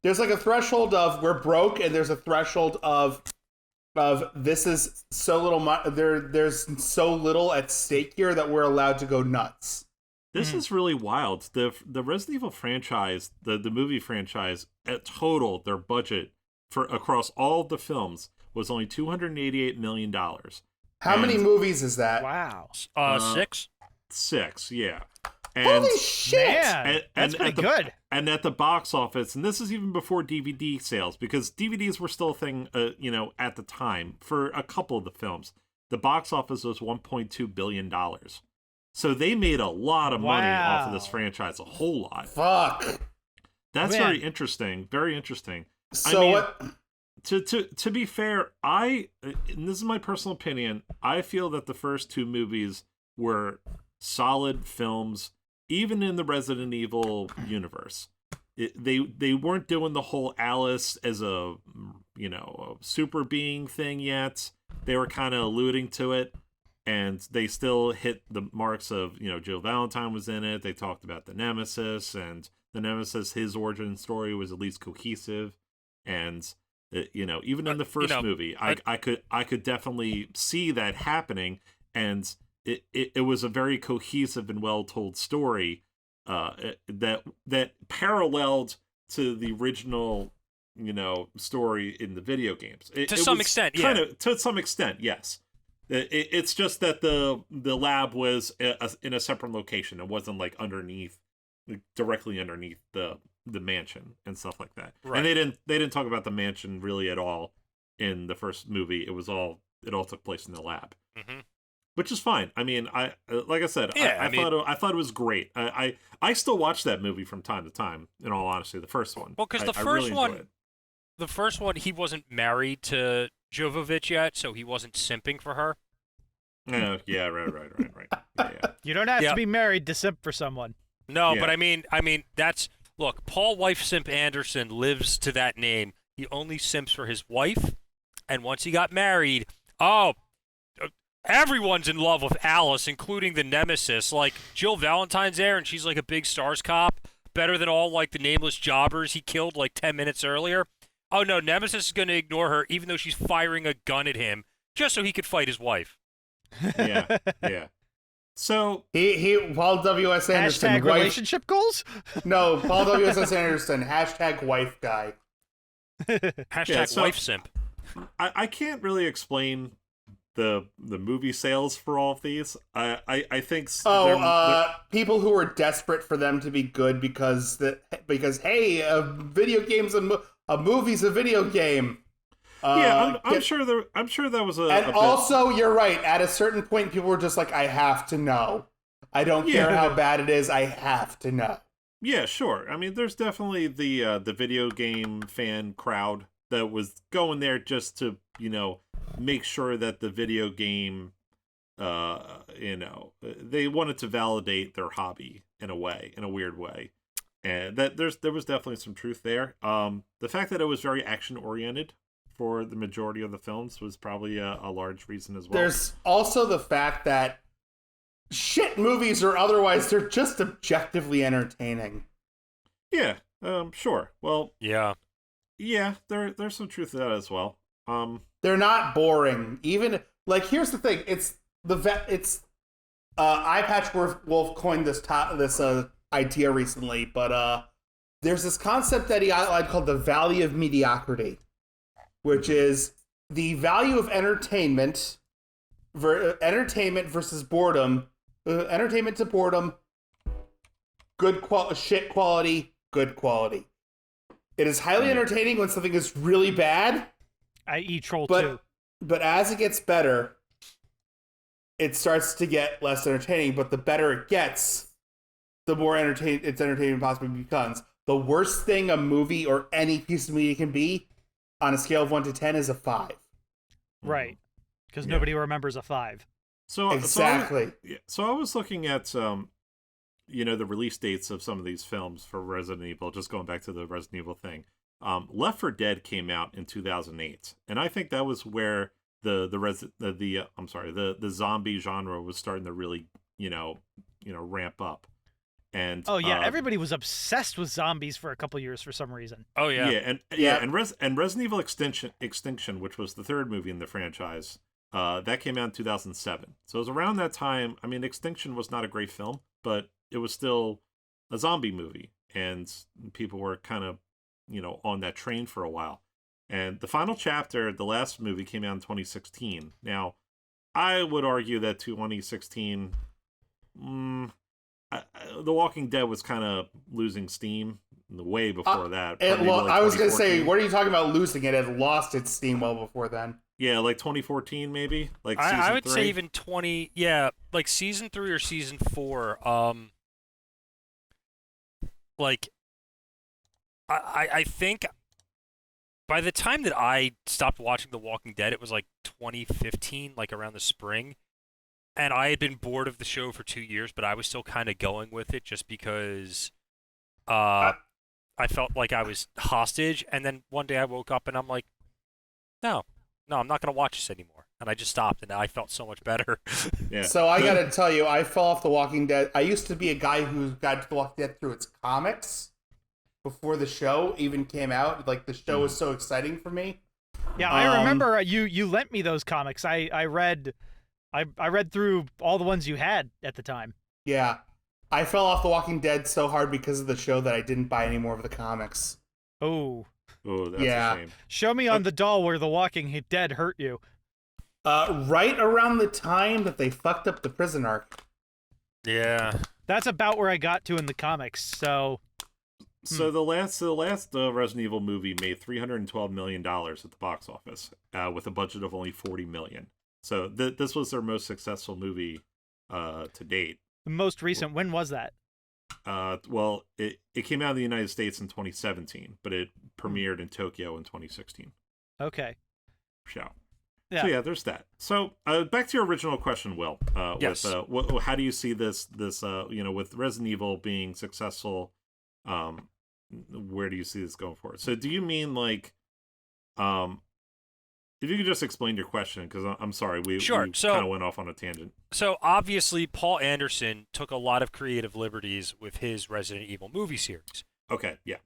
There's like a threshold of we're broke, and there's a threshold of this is so little there's so little at stake here that we're allowed to go nuts. This is really wild. The Resident Evil franchise, the movie franchise, at total their budget for across all of the films was only $288 million. How many movies is that? Wow. 6. 6, yeah. And, holy shit! Man, that's pretty good. And at the box office, and this is even before DVD sales, because DVDs were still a thing, at the time for a couple of the films. The box office was $1.2 billion. So they made a lot of money off of this franchise, a whole lot. Fuck. That's very interesting. Very interesting. So what? To be fair, and this is my personal opinion, I feel that the first 2 movies were solid films, even in the Resident Evil universe. They weren't doing the whole Alice as a super being thing yet. They were kind of alluding to it, and they still hit the marks of, Jill Valentine was in it. They talked about the Nemesis, and the Nemesis, his origin story was at least cohesive. And even in the first movie, I could definitely see that happening, and it was a very cohesive and well told story that paralleled to the original story in the video games. To some extent, yes. It's just that the lab was in a separate location. It wasn't like directly underneath the mansion and stuff like that. Right. And they didn't talk about the mansion really at all in the first movie. It all took place in the lab. Mm-hmm. Which is fine. I mean, like I said, yeah, I thought it was great. I still watch that movie from time to time. In all honesty, the first one. Well, because the first one, he wasn't married to Jovovich yet, so he wasn't simping for her. Yeah, right. Yeah. You don't have to be married to simp for someone. No, but I mean, look, Paul Wife Simp Anderson lives to that name. He only simps for his wife, and once he got married, everyone's in love with Alice, including the Nemesis. Like, Jill Valentine's there, and she's like a big stars cop, better than all like the nameless jobbers he killed like 10 minutes earlier. Oh no, Nemesis is going to ignore her, even though she's firing a gun at him, just so he could fight his wife. Yeah. So he Paul W.S. Anderson # relationship goals? No, Paul W.S. Anderson # wife guy. # wife simp. I can't really explain the movie sales for all of these. I think people who are desperate for them to be good because hey, a video game's a movie's a video game. I'm sure that was also you're right. At a certain point, people were just like, I have to know. I don't care how bad it is. I have to know. Yeah, sure. I mean, there's definitely the video game fan crowd that was going there just to make sure that the video game, they wanted to validate their hobby in a weird way, and that there was definitely some truth there. The fact that it was very action oriented for the majority of the films was probably a large reason as well. There's also the fact that shit movies or otherwise, they're just objectively entertaining. Yeah, sure. Well, Yeah. yeah, there's some truth to that as well. They're not boring. Even like, here's the thing: Eye Patch Wolf coined this idea recently, but there's this concept that he outlined called the value of mediocrity, which is the value of entertainment versus boredom. Entertainment to boredom, shit quality, good quality. It is highly entertaining when something is really bad, i.e. Troll 2. But as it gets better, it starts to get less entertaining. But the better it gets, the more entertaining possibly becomes. The worst thing a movie or any piece of media can be, on a scale of 1 to 10, is a 5. Right. Because nobody remembers a 5. Exactly. So I was looking at the release dates of some of these films for Resident Evil, just going back to the Resident Evil thing. Left 4 Dead came out in 2008, and I think that was where the zombie genre was starting to really ramp up. And everybody was obsessed with zombies for a couple years for some reason. Oh yeah, and Resident Evil Extinction, which was the third movie in the franchise, that came out in 2007. So it was around that time. I mean, Extinction was not a great film, but it was still a zombie movie, and people were kind of on that train for a while. And the final chapter, the last movie, came out in 2016. Now, I would argue that 2016, The Walking Dead was kind of losing steam way before that. I was going to say, what are you talking about losing it? It lost its steam well before then. Yeah, like 2014 maybe? Like season I would 3? say even like season 3 or season 4. I think by the time that I stopped watching The Walking Dead, it was like 2015, like around the spring. And I had been bored of the show for 2 years, but I was still kind of going with it just because I felt like I was hostage. And then one day I woke up and I'm like, no, I'm not going to watch this anymore. And I just stopped, and I felt so much better. Yeah. So I got to tell you, I fell off The Walking Dead. I used to be a guy who got to The Walking Dead through its comics before the show even came out. Like, the show was so exciting for me. Yeah, I remember you lent me those comics. I read through all the ones you had at the time. Yeah. I fell off The Walking Dead so hard because of the show that I didn't buy any more of the comics. Oh, that's yeah. a shame. Show me on the doll where The Walking Dead hurt you. Right around the time that they fucked up the prison arc. Yeah. That's about where I got to in the comics, so... So the last Resident Evil movie made $312 million at the box office, with a budget of only $40 million. So this was their most successful movie to date. The most recent, when was that? Well, it came out in the United States in 2017, but it premiered in Tokyo in 2016. Okay. Yeah. Yeah. So yeah, there's that. So back to your original question, Will. Yes. With how do you see this with Resident Evil being successful? Where do you see this going forward? So do you mean like, if you could just explain your question, because I'm sorry, we kind of went off on a tangent. So obviously, Paul Anderson took a lot of creative liberties with his Resident Evil movie series. Okay, yeah.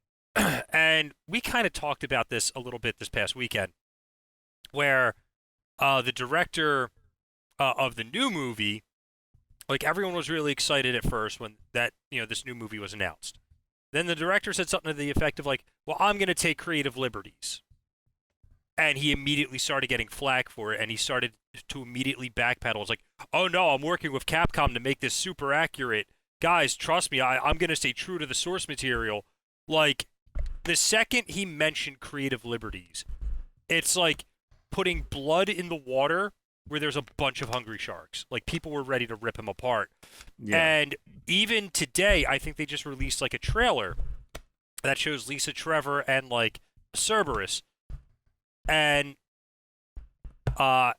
And we kind of talked about this a little bit this past weekend, where the director of the new movie, like, everyone was really excited at first when this new movie was announced. Then the director said something to the effect of like, well, I'm going to take creative liberties. And he immediately started getting flack for it, and he started to immediately backpedal. It's like, oh no, I'm working with Capcom to make this super accurate. Guys, trust me, I'm going to stay true to the source material. Like, the second he mentioned creative liberties, it's like putting blood in the water where there's a bunch of hungry sharks. Like, people were ready to rip him apart. Yeah. And even today, I think they just released like a trailer that shows Lisa Trevor and like Cerberus. And all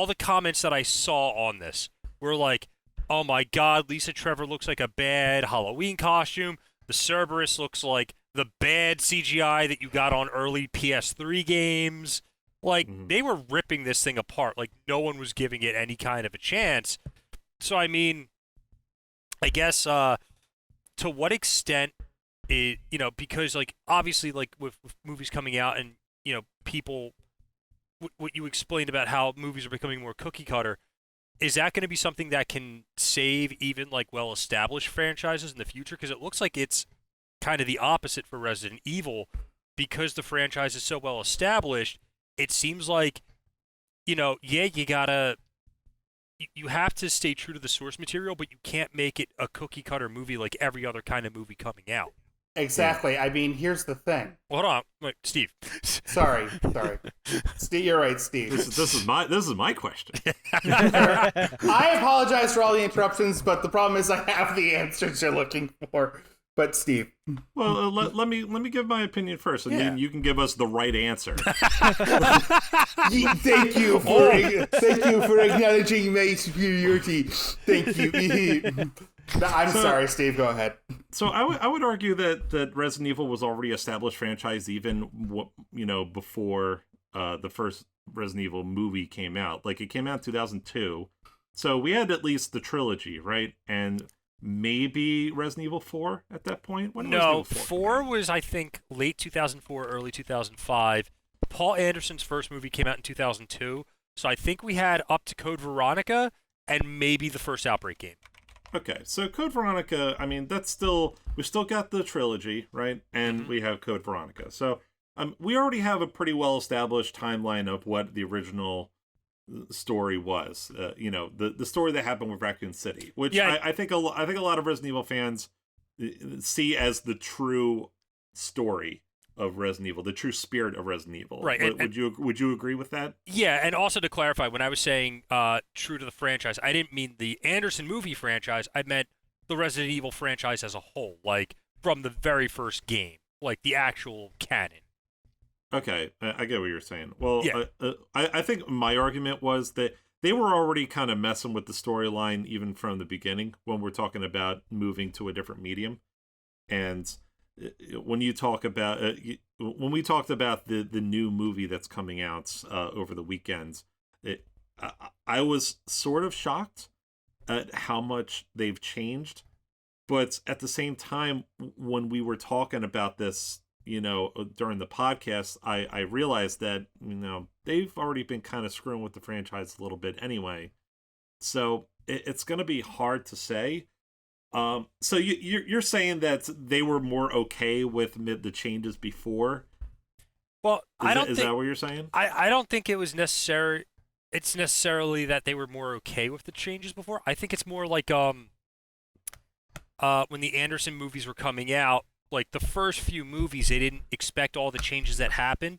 the comments that I saw on this were like, oh my god, Lisa Trevor looks like a bad Halloween costume. The Cerberus looks like the bad CGI that you got on early PS3 games. Like, they were ripping this thing apart. Like, no one was giving it any kind of a chance. So, I mean, I guess to what extent it, because like obviously like with movies coming out and people, what you explained about how movies are becoming more cookie cutter, is that going to be something that can save even like well-established franchises in the future? Because it looks like it's kind of the opposite for Resident Evil, because the franchise is so well established. It seems like, yeah, you have to stay true to the source material, but you can't make it a cookie cutter movie like every other kind of movie coming out. Exactly. I mean, here's the thing. Well, hold on, wait, Steve. Sorry. Steve, you're right, Steve. This is my question. I apologize for all the interruptions, but the problem is I have the answers you're looking for. But Steve. Well, let me give my opinion first, and then you can give us the right answer. Thank you for acknowledging my superiority. Thank you. I'm sorry, Steve. Go ahead. So I would argue that Resident Evil was already established franchise even before the first Resident Evil movie came out. Like, it came out in 2002, so we had at least the trilogy, right? And maybe Resident Evil 4 at that point? No, 4 was, I think, late 2004, early 2005. Paul Anderson's first movie came out in 2002, so I think we had up to Code Veronica and maybe the first Outbreak game. Okay, so Code Veronica, I mean, we still got the trilogy, right? And we have Code Veronica. So we already have a pretty well-established timeline of what the original story was, the story that happened with Raccoon City, which I think a lot of Resident Evil fans see as the true story of Resident Evil, the true spirit of Resident Evil. Right. Would you agree with that? Yeah, and also to clarify, when I was saying true to the franchise, I didn't mean the Anderson movie franchise. I meant the Resident Evil franchise as a whole, like from the very first game, like the actual canon. Okay, I get what you're saying. Well, yeah. I think my argument was that they were already kind of messing with the storyline even from the beginning when we're talking about moving to a different medium. And when you talk about when we talked about the new movie that's coming out over the weekend, I was sort of shocked at how much they've changed. But at the same time, when we were talking about this, during the podcast, I realized that, they've already been kind of screwing with the franchise a little bit anyway. So it's going to be hard to say. So you're saying that they were more okay with the changes before? Well, is that what you're saying? I don't think it was necessary. It's necessarily that they were more okay with the changes before. I think it's more like when the Anderson movies were coming out, like the first few movies, they didn't expect all the changes that happened.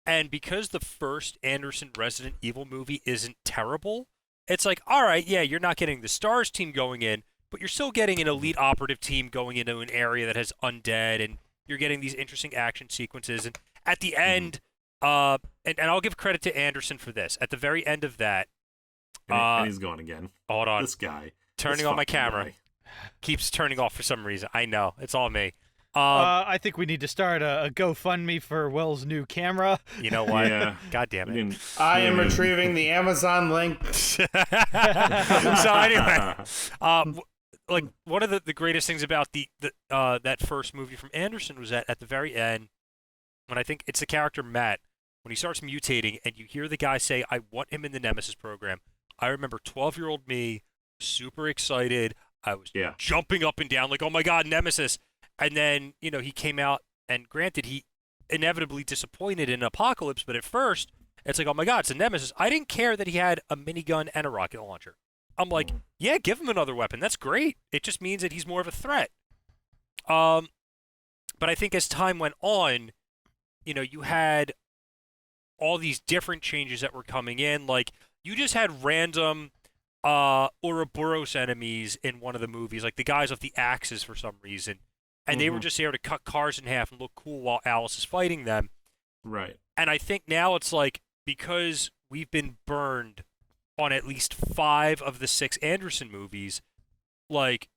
And because the first Anderson Resident Evil movie isn't terrible, it's like, all right, yeah, you're not getting the STARS team going in, but you're still getting an elite operative team going into an area that has undead, and you're getting these interesting action sequences. And at the end, and I'll give credit to Anderson for this, at the very end of that... and he's going again. Hold on. This guy. Turning on my camera. Guy. Keeps turning off for some reason. I know. It's all me. I think we need to start a GoFundMe for Will's new camera. You know what? Yeah. God damn it. I am retrieving the Amazon link. So anyway, like one of the greatest things about the that first movie from Anderson was that at the very end, when I think it's the character Matt, when he starts mutating and you hear the guy say, "I want him in the Nemesis program," I remember 12-year-old me, super excited. I was jumping up and down like, "Oh my God, Nemesis!" And then, he came out, and granted, he inevitably disappointed in Apocalypse, but at first, it's like, oh my God, it's a Nemesis. I didn't care that he had a minigun and a rocket launcher. I'm like, yeah, give him another weapon. That's great. It just means that he's more of a threat. But I think as time went on, you had all these different changes that were coming in. Like, you just had random Ouroboros enemies in one of the movies, like the guys with the axes for some reason. And they were just there to cut cars in half and look cool while Alice is fighting them. Right. And I think now it's like, because we've been burned on at least 5 of the 6 Anderson movies, like,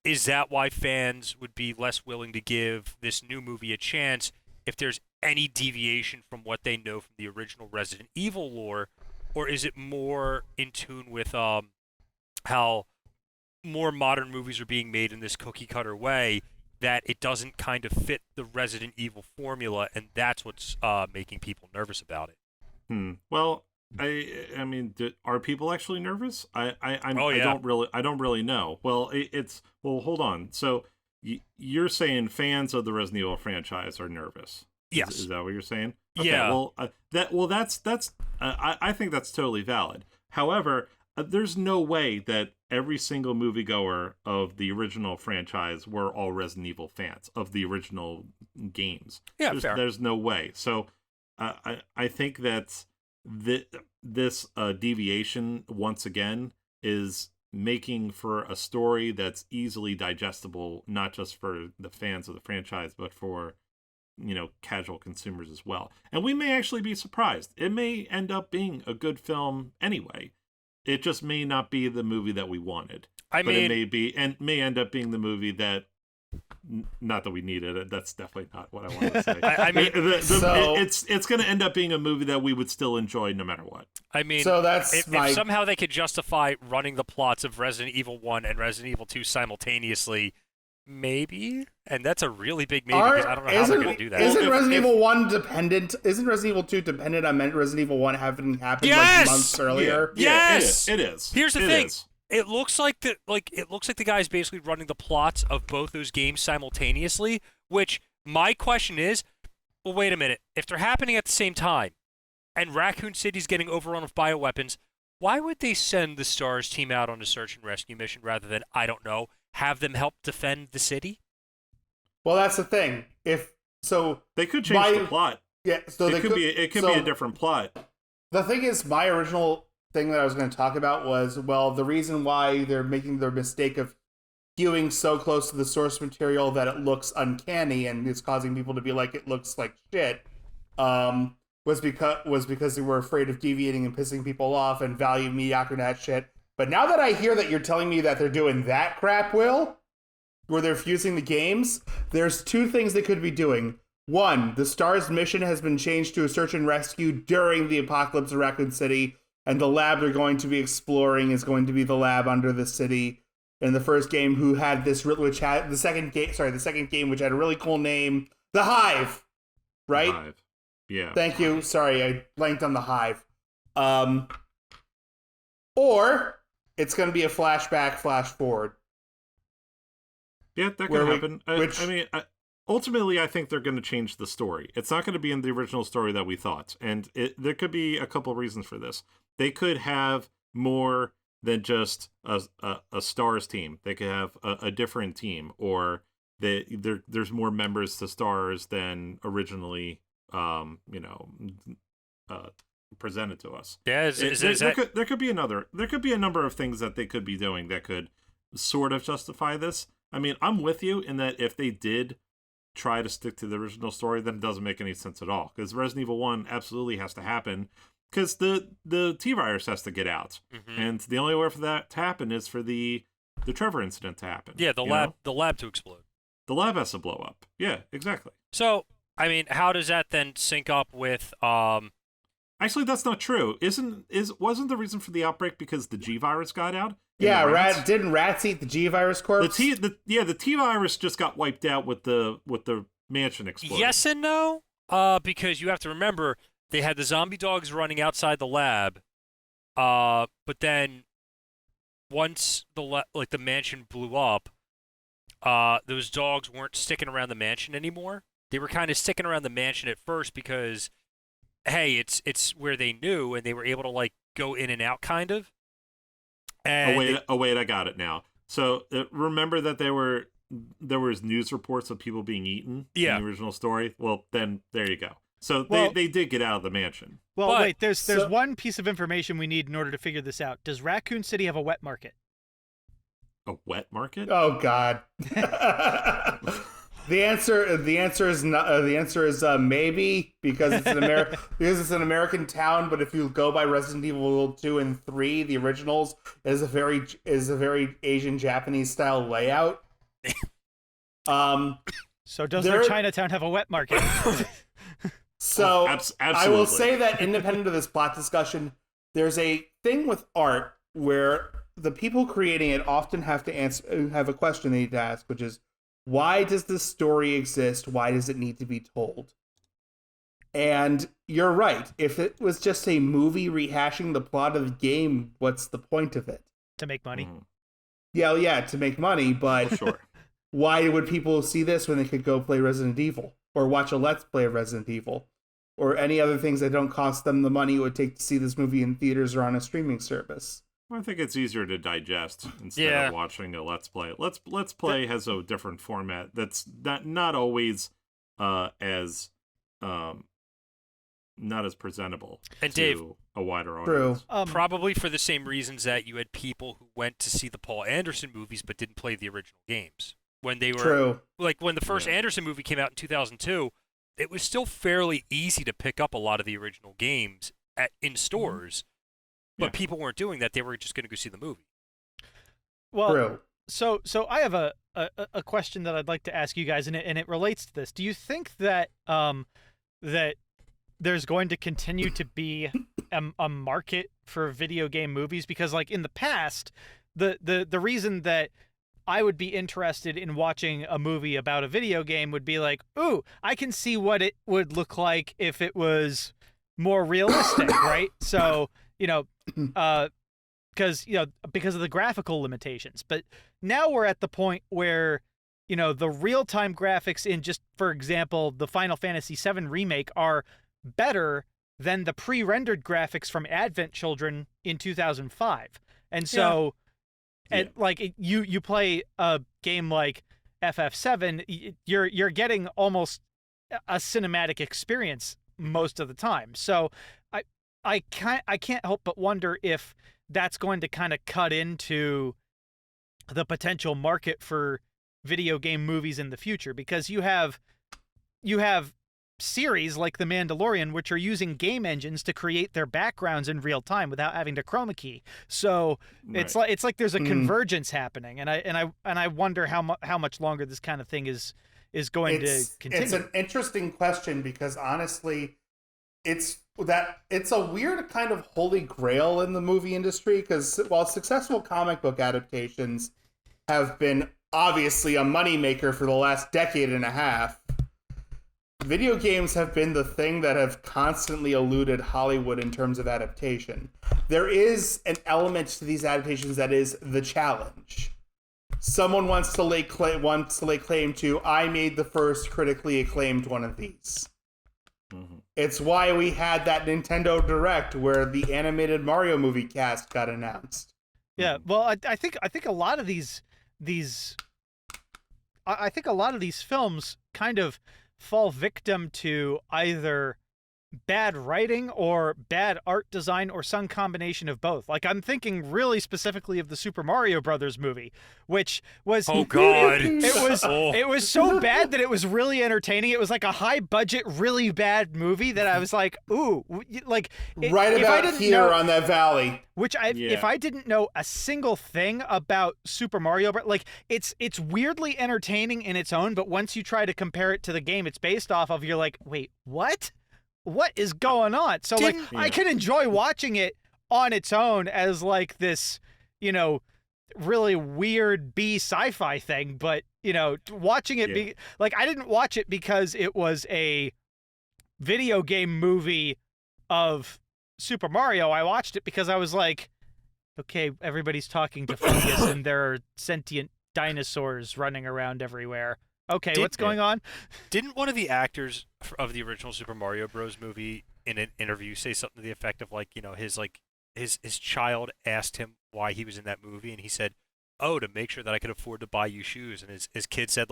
is that why fans would be less willing to give this new movie a chance if there's any deviation from what they know from the original Resident Evil lore? Or is it more in tune with how more modern movies are being made in this cookie cutter way that it doesn't kind of fit the Resident Evil formula, and that's what's making people nervous about it. Well, I mean, are people actually nervous? Oh, yeah. I don't really know. Well, well, hold on. So you're saying fans of the Resident Evil franchise are nervous? Yes. Is that what you're saying? Okay, Yeah. Well, that's I think that's totally valid. However, there's no way that every single moviegoer of the original franchise were all Resident Evil fans of the original games. Yeah, fair. There's no way. So I think that this deviation, once again, is making for a story that's easily digestible, not just for the fans of the franchise, but for, casual consumers as well. And we may actually be surprised. It may end up being a good film anyway. It just may not be the movie that we wanted. But it may end up being the movie that, not that we needed it. That's definitely not what I wanted to say. It's going to end up being a movie that we would still enjoy no matter what. I mean, so that's if somehow they could justify running the plots of Resident Evil 1 and Resident Evil 2 simultaneously, maybe, and that's a really big maybe. Because I don't know how they're going to do that. Isn't Resident Evil 1 dependent? Isn't Resident Evil 2 dependent on Resident Evil 1 having happened like months earlier? Yes, it is. Here's the thing. It looks like the guy's basically running the plots of both those games simultaneously. Which my question is, well, wait a minute. If they're happening at the same time, and Raccoon City's getting overrun with bioweapons, why would they send the STARS team out on a search and rescue mission rather than, I don't know, have them help defend the city? Well, that's the thing. They could change the plot. Yeah, so it could be a different plot. The thing is, my original thing that I was going to talk about was, well, the reason why they're making their mistake of hewing so close to the source material that it looks uncanny and is causing people to be like, it looks like shit, was because they were afraid of deviating and pissing people off and value mediocre that shit. But now that I hear that you're telling me that they're doing that crap, Will, where they're fusing the games, there's two things they could be doing. One, the STARS mission has been changed to a search and rescue during the apocalypse of Raccoon City, and the lab they're going to be exploring is going to be the lab under the city. In the first game, the second game, which had a really cool name, The Hive, right? The Hive. Yeah. Thank you. Sorry, I blanked on The Hive. Or it's going to be a flashback, flash forward. Yeah, that could happen. Ultimately, I think they're going to change the story. It's not going to be in the original story that we thought. And there could be a couple of reasons for this. They could have more than just a STARS team. They could have a different team, or there's more members to STARS than originally, presented to us. Yeah, there could be a number of things that they could be doing that could sort of justify this. I mean, I'm with you in that if they did try to stick to the original story, then it doesn't make any sense at all. Because Resident Evil 1 absolutely has to happen, because the T-virus has to get out. Mm-hmm. And the only way for that to happen is for the Trevor incident to happen. Yeah, the lab to explode. The lab has to blow up. Yeah, exactly. So, I mean, how does that then sync up with Actually, that's not true. Wasn't the reason for the outbreak because the G-virus got out? Yeah, didn't rats eat the G-virus corpse? The T-virus just got wiped out with the mansion exploding. Yes and no, because you have to remember they had the zombie dogs running outside the lab, but then once the mansion blew up, those dogs weren't sticking around the mansion anymore. They were kind of sticking around the mansion at first because, hey, it's where they knew, and they were able to go in and out kind of. And oh wait, I got it now. So remember that there was news reports of people being eaten in the original story? Well, then there you go. So they did get out of the mansion. Well, wait, there's one piece of information we need in order to figure this out. Does Raccoon City have a wet market? A wet market? Oh God. The answer is maybe, because it's an American town. But if you go by Resident Evil 2 and 3, the originals, is a very Asian Japanese style layout. So does their Chinatown have a wet market? So absolutely. I will say that independent of this plot discussion, there's a thing with art where the people creating it often have to have a question they need to ask, which is, why does this story exist? Why does it need to be told? And you're right. If it was just a movie rehashing the plot of the game, what's the point of it? To make money. Yeah, to make money, but Sure. Why would people see this when they could go play Resident Evil or watch a Let's Play of Resident Evil or any other things that don't cost them the money it would take to see this movie in theaters or on a streaming service? Well, I think it's easier to digest instead of watching a Let's Play. Let's Play has a different format that's not always as not as presentable and to Dave, a wider audience. Probably for the same reasons that you had people who went to see the Paul Anderson movies but didn't play the original games. When they were like when the first Anderson movie came out in 2002, it was still fairly easy to pick up a lot of the original games in stores, but people weren't doing that. They were just going to go see the movie. Well, so I have a question that I'd like to ask you guys, and it relates to this. Do you think that that there's going to continue to be a market for video game movies? Because like in the past, the reason that I would be interested in watching a movie about a video game would be like, ooh, I can see what it would look like if it was more realistic, right? So, because of the graphical limitations. But now we're at the point where, the real-time graphics in just, for example, the Final Fantasy VII remake are better than the pre-rendered graphics from Advent Children in 2005. And so and like you play a game like FF7, you're getting almost a cinematic experience most of the time. So I can't help but wonder if that's going to kind of cut into the potential market for video game movies in the future, because you have series like The Mandalorian, which are using game engines to create their backgrounds in real time without having to chroma key. So it's like there's a convergence happening, and I wonder how much longer this kind of thing is going to continue. It's an interesting question, because honestly, it's a weird kind of holy grail in the movie industry, because while successful comic book adaptations have been obviously a moneymaker for the last decade and a half, video games have been the thing that have constantly eluded Hollywood in terms of adaptation. There is an element to these adaptations that is the challenge. Someone wants to lay claim to, I made the first critically acclaimed one of these. Mm-hmm. It's why we had that Nintendo Direct where the animated Mario movie cast got announced. Yeah, well, I think a lot of these films kind of fall victim to either bad writing or bad art design or some combination of both. Like, I'm thinking really specifically of the Super Mario Brothers movie, which was it was so bad that it was really entertaining. It was like a high budget, really bad movie that I was like, ooh, like right about here on that valley. Which if I didn't know a single thing about Super Mario, like it's weirdly entertaining in its own, but once you try to compare it to the game it's based off of, you're like, wait, what? What is going on? So I can enjoy watching it on its own as like this, really weird B sci-fi thing, but watching it I didn't watch it because it was a video game movie of Super Mario. I watched it because I was like, okay, everybody's talking to fungus and there are sentient dinosaurs running around everywhere. Okay, what's going on? Didn't one of the actors of the original Super Mario Bros. Movie in an interview say something to the effect of his child asked him why he was in that movie, and he said, "Oh, to make sure that I could afford to buy you shoes," and his kid said,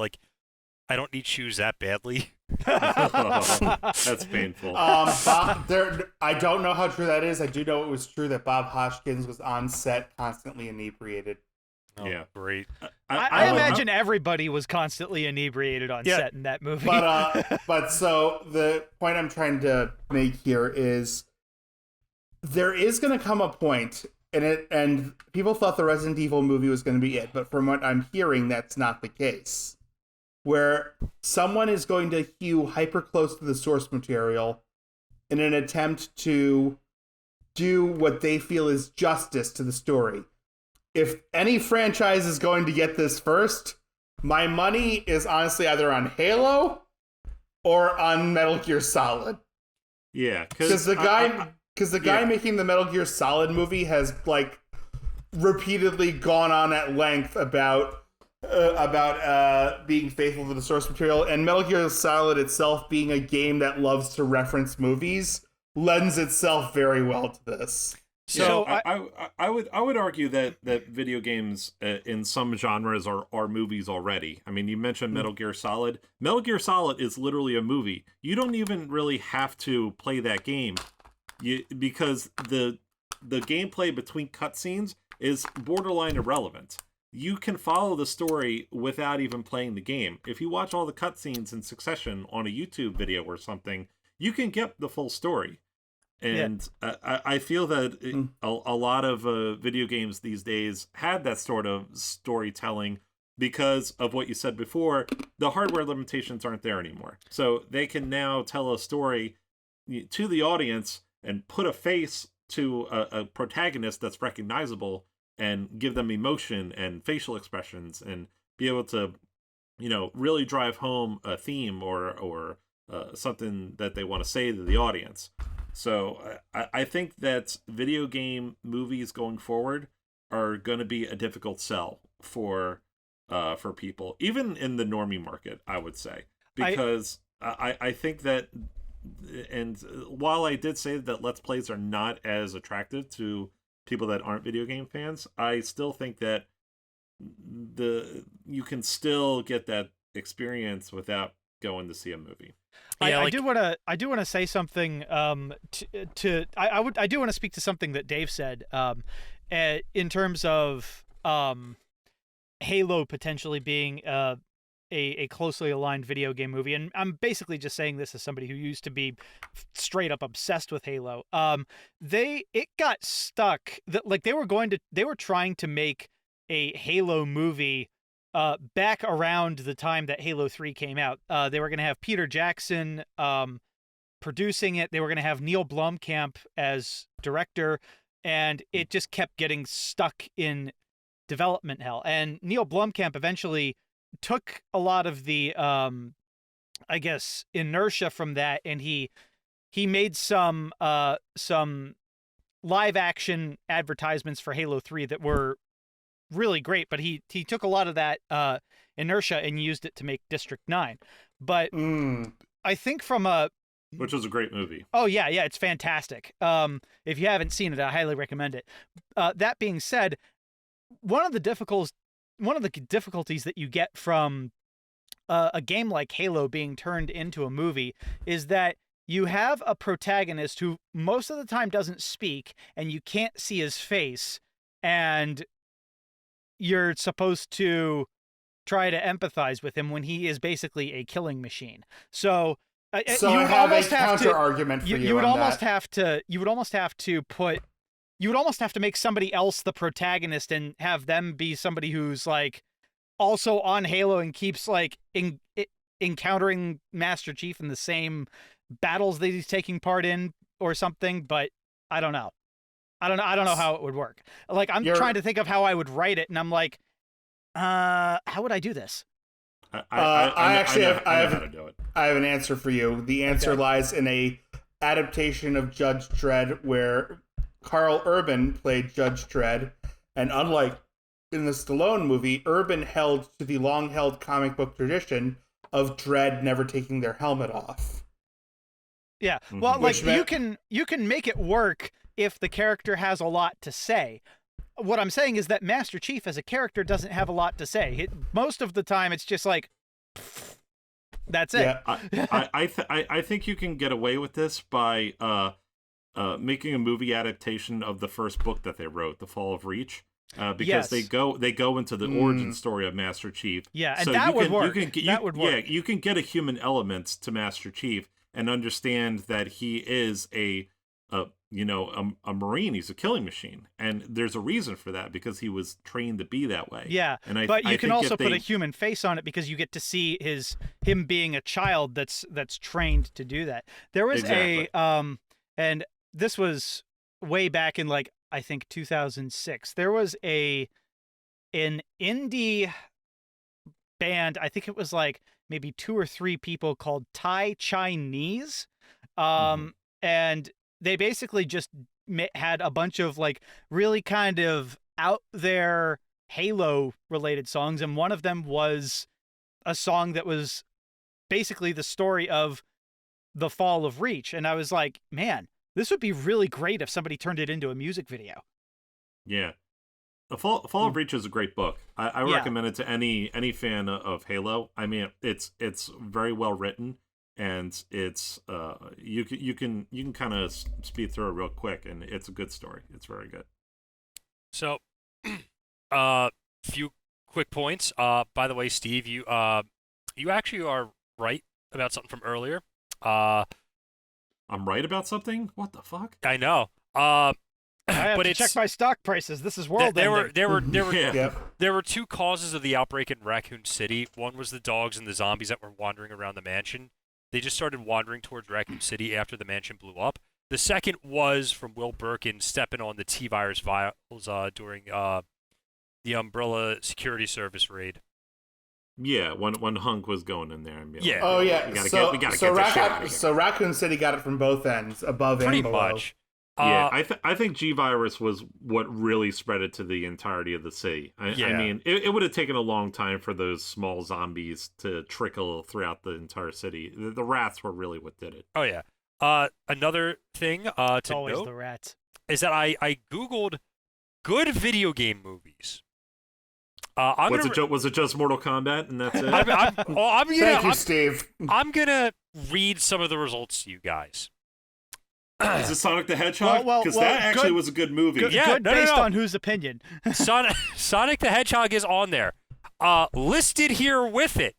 "I don't need shoes that badly." That's painful. I don't know how true that is. I do know it was true that Bob Hoskins was on set constantly inebriated. Oh, yeah, great. I imagine everybody was constantly inebriated on set in that movie. But so the point I'm trying to make here is there is going to come a point, and people thought the Resident Evil movie was going to be it, but from what I'm hearing, that's not the case. Where someone is going to hew hyper close to the source material in an attempt to do what they feel is justice to the story. if any franchise is going to get this first, my money is honestly either on Halo or on Metal Gear Solid. Yeah, because the guy making the Metal Gear Solid movie has like repeatedly gone on at length about being faithful to the source material, and Metal Gear Solid itself being a game that loves to reference movies lends itself very well to this. So I would argue that video games in some genres are movies already. I mean, you mentioned Metal Gear Solid. Metal Gear Solid is literally a movie. You don't even really have to play that game, because the gameplay between cutscenes is borderline irrelevant. You can follow the story without even playing the game. If you watch all the cutscenes in succession on a YouTube video or something, you can get the full story. And I feel that a lot of video games these days had that sort of storytelling because of what you said before. The hardware limitations aren't there anymore. So they can now tell a story to the audience and put a face to a protagonist that's recognizable and give them emotion and facial expressions and be able to, really drive home a theme or something that they want to say to the audience. So I think that video game movies going forward are going to be a difficult sell for people, even in the normie market, I would say, because I think that, and while I did say that Let's Plays are not as attractive to people that aren't video game fans, I still think that you can still get that experience without going to see a movie. Yeah, I do want to say something. I do want to speak to something that Dave said. In terms of Halo potentially being a closely aligned video game movie, and I'm basically just saying this as somebody who used to be straight up obsessed with Halo. It got stuck that like they were trying to make a Halo movie back around the time that Halo 3 came out. They were going to have Peter Jackson producing it. They were going to have Neil Blomkamp as director, and it just kept getting stuck in development hell. And Neil Blomkamp eventually took a lot of the inertia from that, and he made some live action advertisements for Halo 3 that were really great, but he took a lot of that inertia and used it to make District 9. But I think which was a great movie. Oh yeah, it's fantastic. If you haven't seen it, I highly recommend it. That being said, one of the difficulties that you get from a game like Halo being turned into a movie is that you have a protagonist who most of the time doesn't speak, and you can't see his face, and you're supposed to try to empathize with him when he is basically a killing machine. So I have a counter argument for you. You would almost have to make somebody else the protagonist and have them be somebody who's like also on Halo and keeps like encountering Master Chief in the same battles that he's taking part in or something. But I don't know. I don't know how it would work. Like I'm trying to think of how I would write it, and I'm like, how would I do this? I have an answer for you. The answer lies in a adaptation of Judge Dredd where Carl Urban played Judge Dredd, and unlike in the Stallone movie, Urban held to the long-held comic book tradition of Dredd never taking their helmet off. Yeah, well, like you can make it work if the character has a lot to say. What I'm saying is that Master Chief as a character doesn't have a lot to say. Most of the time, it's just like, that's it. Yeah, I think you can get away with this by making a movie adaptation of the first book that they wrote, The Fall of Reach, because they go into the origin story of Master Chief. Yeah, and so that would work. That would work. Yeah, you can get a human element to Master Chief and understand that he is a Marine. He's a killing machine, and there's a reason for that because he was trained to be that way. Yeah, but you can also put a human face on it because you get to see him being a child that's trained to do that. There was and this was way back in like I think 2006. There was a an indie band. I think it was like maybe 2 or 3 people called Thai Chinese. And they basically just had a bunch of like really kind of out there Halo related songs. And one of them was a song that was basically the story of the fall of Reach. And I was like, man, this would be really great if somebody turned it into a music video. Yeah. The Fall of Reach is a great book. I recommend it to any fan of Halo. I mean, it's very well written, and it's you can kind of speed through it real quick, and it's a good story. It's very good. So, few quick points. By the way, Steve, you actually are right about something from earlier. I'm right about something? What the fuck? I know. I have to check my stock prices. This is world ending. There were 2 causes of the outbreak in Raccoon City. One was the dogs and the zombies that were wandering around the mansion. They just started wandering towards Raccoon City after the mansion blew up. The second was from Will Birkin stepping on the T-Virus vials during the Umbrella Security Service raid. Yeah, when Hunk was going in there. And being yeah. Like, we gotta get this shit out of here. So Raccoon City got it from both ends, above Pretty and below. much. Yeah, I think G-Virus was what really spread it to the entirety of the city. I mean, it would have taken a long time for those small zombies to trickle throughout the entire city. The rats were really what did it. Oh, yeah. Another thing to always note the rats. is that I Googled good video game movies. Was it just Mortal Kombat and that's it? Thank you, Steve. I'm going to read some of the results to you guys. Is it Sonic the Hedgehog? Well, Because that actually was a good movie. Good based on whose opinion? Sonic the Hedgehog is on there. Listed here with it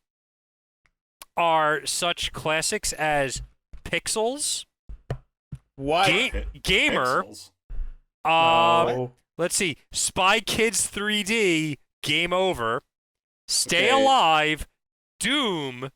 are such classics as Pixels. What? Gamer. Pixels. No. Let's see. Spy Kids 3D. Game Over. Stay Alive. Doom.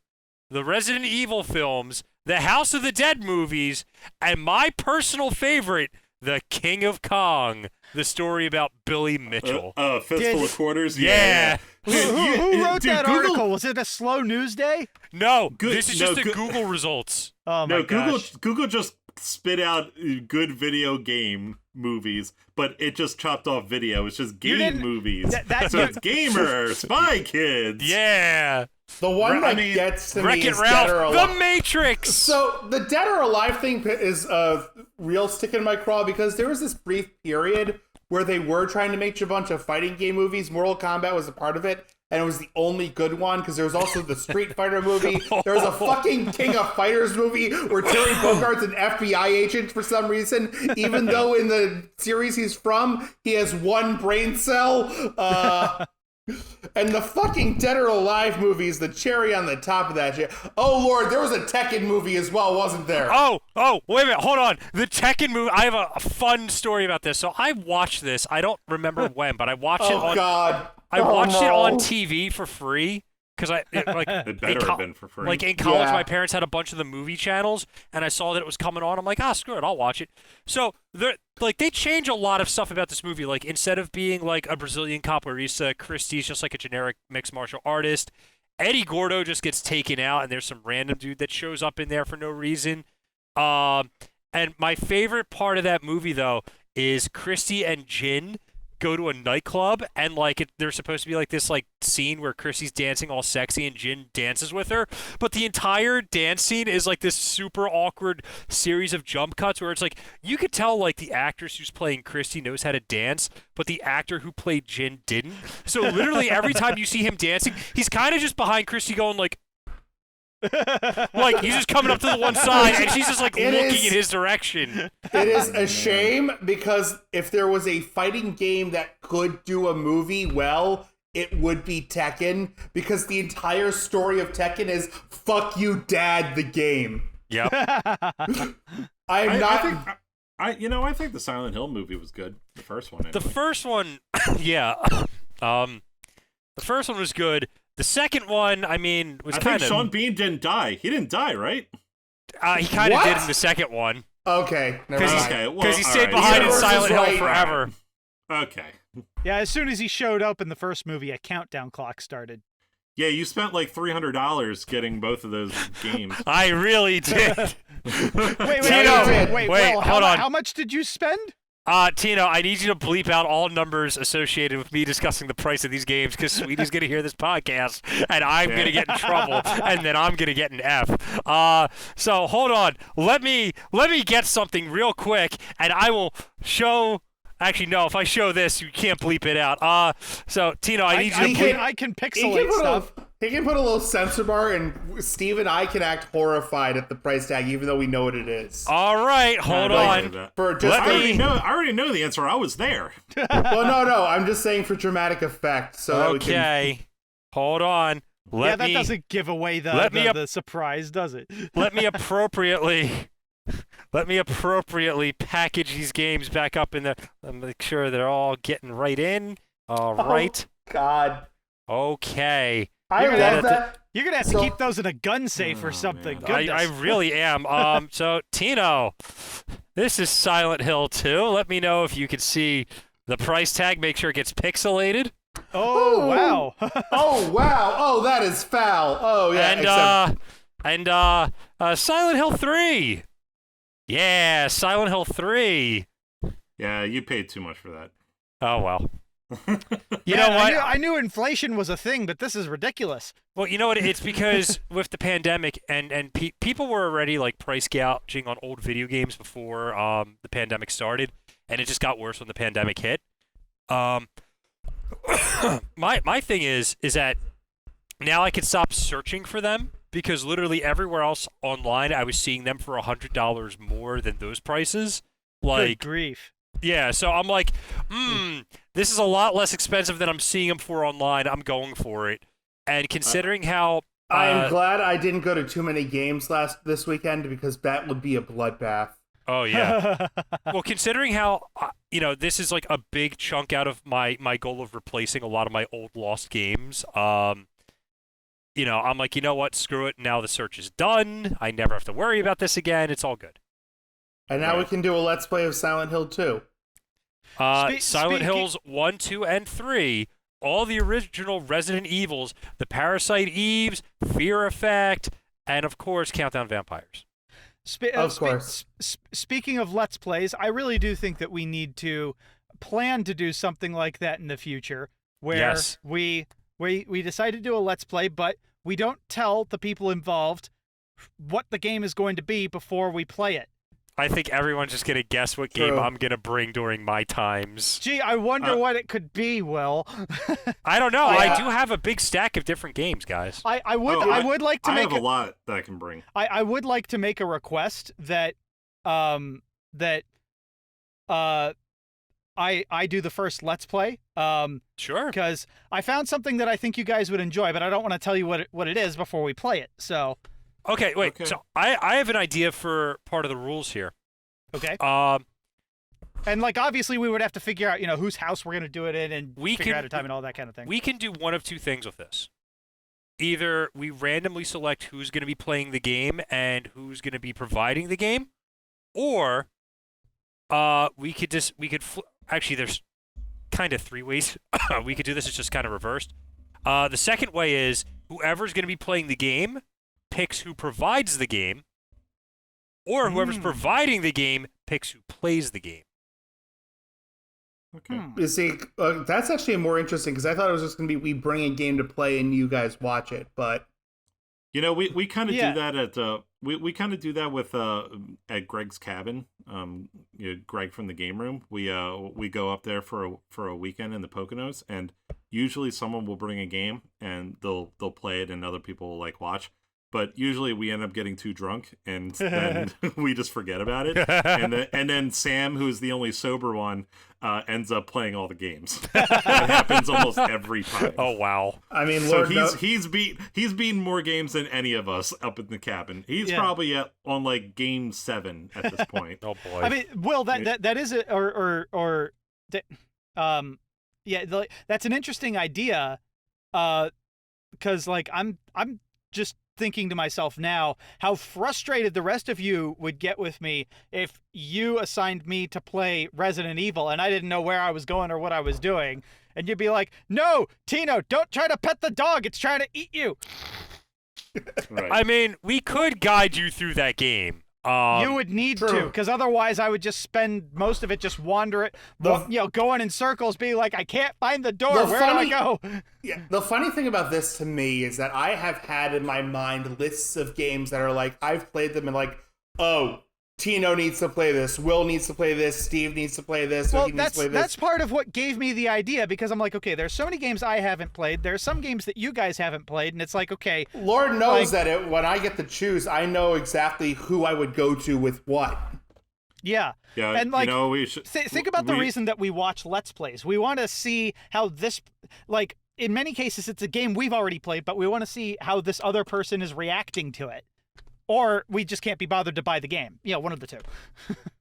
The Resident Evil films. The House of the Dead movies, and my personal favorite, The King of Kong, the story about Billy Mitchell. Fistful of Quarters? Yeah. Who wrote that article? Was it a slow news day? No, this is just the Google results. Oh my gosh. Google just spit out good video game movies, but it just chopped off video. It's just game movies. It's Gamer, Spy Kids. Yeah. The one that gets to me is Ralph, Dead or Alive. The Matrix! So, the Dead or Alive thing is a real stick in my craw because there was this brief period where they were trying to make a bunch of fighting game movies. Mortal Kombat was a part of it, and it was the only good one because there was also the Street Fighter movie. There was a fucking King of Fighters movie where Terry Bogart's an FBI agent for some reason, even though in the series he's from, he has one brain cell. And the fucking Dead or Alive movie is the cherry on the top of that shit. Oh, Lord, there was a Tekken movie as well, wasn't there? Oh, wait a minute, hold on. The Tekken movie, I have a fun story about this. So I watched this, I don't remember when, but I watched it on... God. I watched it on TV for free. Because it better have been for free. Like in college, my parents had a bunch of the movie channels, and I saw that it was coming on. I'm like, screw it, I'll watch it. So they change a lot of stuff about this movie. Like instead of being like a Brazilian capoeirista, Christie's just like a generic mixed martial artist. Eddie Gordo just gets taken out, and there's some random dude that shows up in there for no reason. And my favorite part of that movie though is Christy and Jin go to a nightclub, and like there's supposed to be like this like scene where Chrissy's dancing all sexy and Jin dances with her, but the entire dance scene is like this super awkward series of jump cuts where it's like you could tell like the actress who's playing Christy knows how to dance, but the actor who played Jin didn't. So literally every time you see him dancing, he's kind of just behind Christy going like like he's just coming up to the one side and she's just like looking in his direction. It is a shame because if there was a fighting game that could do a movie well, it would be Tekken, because the entire story of Tekken is fuck you dad the game. Yep. I think the Silent Hill movie was good. The first one. Anyway. The first one, yeah. The first one was good. The second one, I mean, was kind of... I think Sean Bean didn't die. He didn't die, right? He kind of did in the second one. Okay. Never mind. Because he stayed behind in Silent Hill forever. Okay. Yeah, as soon as he showed up in the first movie, a countdown clock started. Yeah, you spent like $300 getting both of those games. I really did. Wait, Will, hold on. How much did you spend? Tino, I need you to bleep out all numbers associated with me discussing the price of these games because Sweetie's going to hear this podcast and I'm going to get in trouble and then I'm going to get an F. So hold on. Let me get something real quick and I will show. Actually, no. If I show this, you can't bleep it out. So Tino, I need you to bleep. I can pixelate stuff. He can put a little censor bar, and Steve and I can act horrified at the price tag, even though we know what it is. All right, hold on. I already know the answer. I was there. Well, no. I'm just saying for dramatic effect. So okay, hold on. That doesn't give away the surprise, does it? Let me appropriately package these games back up in the. Make sure they're all getting right in. All right. God. Okay. I love that. You're gonna have to keep those in a gun safe or something. I really am. So Tino, this is Silent Hill 2. Let me know if you can see the price tag. Make sure it gets pixelated. Oh wow. Oh wow. Oh, that is foul. Oh yeah. And Silent Hill 3. Yeah, Silent Hill 3. Yeah, you paid too much for that. Oh well. You know what? I knew inflation was a thing, but this is ridiculous. Well, you know what? It's because with the pandemic and people were already like price gouging on old video games before the pandemic started, and it just got worse when the pandemic hit. My thing is that now I can stop searching for them because literally everywhere else online I was seeing them for $100 more than those prices. Like, good grief. Yeah, so I'm like, this is a lot less expensive than I'm seeing them for online. I'm going for it. And considering how... I'm glad I didn't go to too many games this weekend because that would be a bloodbath. Oh, yeah. Well, considering how, this is like a big chunk out of my goal of replacing a lot of my old lost games, I'm like, you know what? Screw it. Now the search is done. I never have to worry about this again. It's all good. And now we can do a Let's Play of Silent Hill 2. Silent Hills 1, 2, and 3, all the original Resident Evils, the Parasite Eves, Fear Effect, and of course, Countdown Vampires. Of course. Speaking of Let's Plays, I really do think that we need to plan to do something like that in the future, where we decide to do a Let's Play, but we don't tell the people involved what the game is going to be before we play it. I think everyone's just going to guess what game I'm going to bring during my times. Gee, I wonder what it could be, Will. I don't know. I do have a big stack of different games, guys. I would like to make I have a lot that I can bring. I would like to make a request that I do the first Let's Play. Sure. Because I found something that I think you guys would enjoy, but I don't want to tell you what it is before we play it. So Okay, wait. Okay. So I have an idea for part of the rules here. Okay. And like obviously we would have to figure out, whose house we're gonna do it in and figure out a time and all that kind of thing. We can do one of two things with this. Either we randomly select who's gonna be playing the game and who's gonna be providing the game, or actually there's kind of three ways we could do this. It's just kind of reversed. The second way is whoever's gonna be playing the game picks who provides the game, or whoever's providing the game picks who plays the game. Okay. You see, that's actually more interesting because I thought it was just going to be we bring a game to play and you guys watch it, but we kind of do that at we kind of do that with at Greg's cabin. Greg from the game room. We go up there for a weekend in the Poconos, and usually someone will bring a game and they'll play it, and other people will watch. But usually we end up getting too drunk, and then we just forget about it. And then Sam, who's the only sober one, ends up playing all the games. That happens almost every time. Oh wow! I mean, so he's beaten more games than any of us up in the cabin. He's probably on game 7 at this point. Oh boy! I mean, Will, that is it, that's an interesting idea, because I'm just thinking to myself now how frustrated the rest of you would get with me if you assigned me to play Resident Evil and I didn't know where I was going or what I was doing. And you'd be like, no, Tino, don't try to pet the dog. It's trying to eat you. Right. I mean, we could guide you through that game. You would need to, because otherwise I would just spend most of it just wandering, going in circles, being like, I can't find the door. Where do I go? Yeah, the funny thing about this to me is that I have had in my mind lists of games that are like, I've played them and like, oh, Tino needs to play this, Will needs to play this, Steve needs to play this, well, needs to play this. That's part of what gave me the idea, because I'm like, okay, there's so many games I haven't played, there's some games that you guys haven't played, and it's like, okay. Lord knows that when I get to choose, I know exactly who I would go to with what. Yeah. Yeah, and like, we should think about the reason that we watch Let's Plays. We want to see how this, like, in many cases, it's a game we've already played, but we want to see how this other person is reacting to it. Or we just can't be bothered to buy the game. One of the two.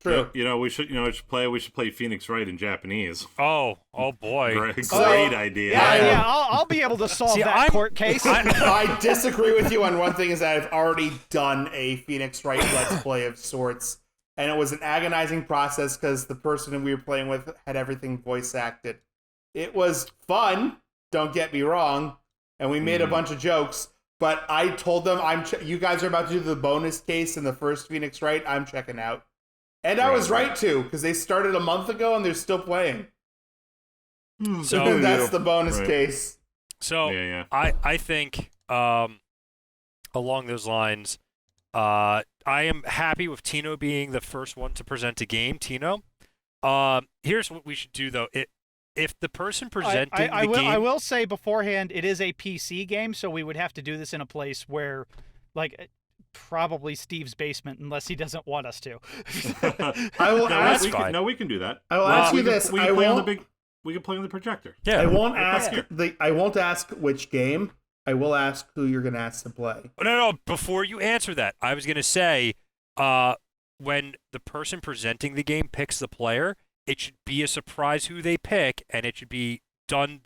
True. We should play Phoenix Wright in Japanese. Oh boy. Great idea. Yeah, I'll be able to solve that court case. I disagree with you on one thing, is that I've already done a Phoenix Wright Let's Play of sorts. And it was an agonizing process because the person we were playing with had everything voice acted. It was fun, don't get me wrong, and we made a bunch of jokes. But I told them, you guys are about to do the bonus case in the first Phoenix Wright. I'm checking out. And I was right, too, because they started a month ago and they're still playing. So that's the bonus case. So I think along those lines, I am happy with Tino being the first one to present a game. Tino, here's what we should do, though. If the person presenting the game... I will say beforehand, it is a PC game, so we would have to do this in a place where, like, probably Steve's basement, unless he doesn't want us to. I will ask... we can do that. I will ask you this. We can play on the projector. Yeah. I won't ask which game. I will ask who you're going to ask to play. No. Before you answer that, I was going to say, when the person presenting the game picks the player, it should be a surprise who they pick, and it should be done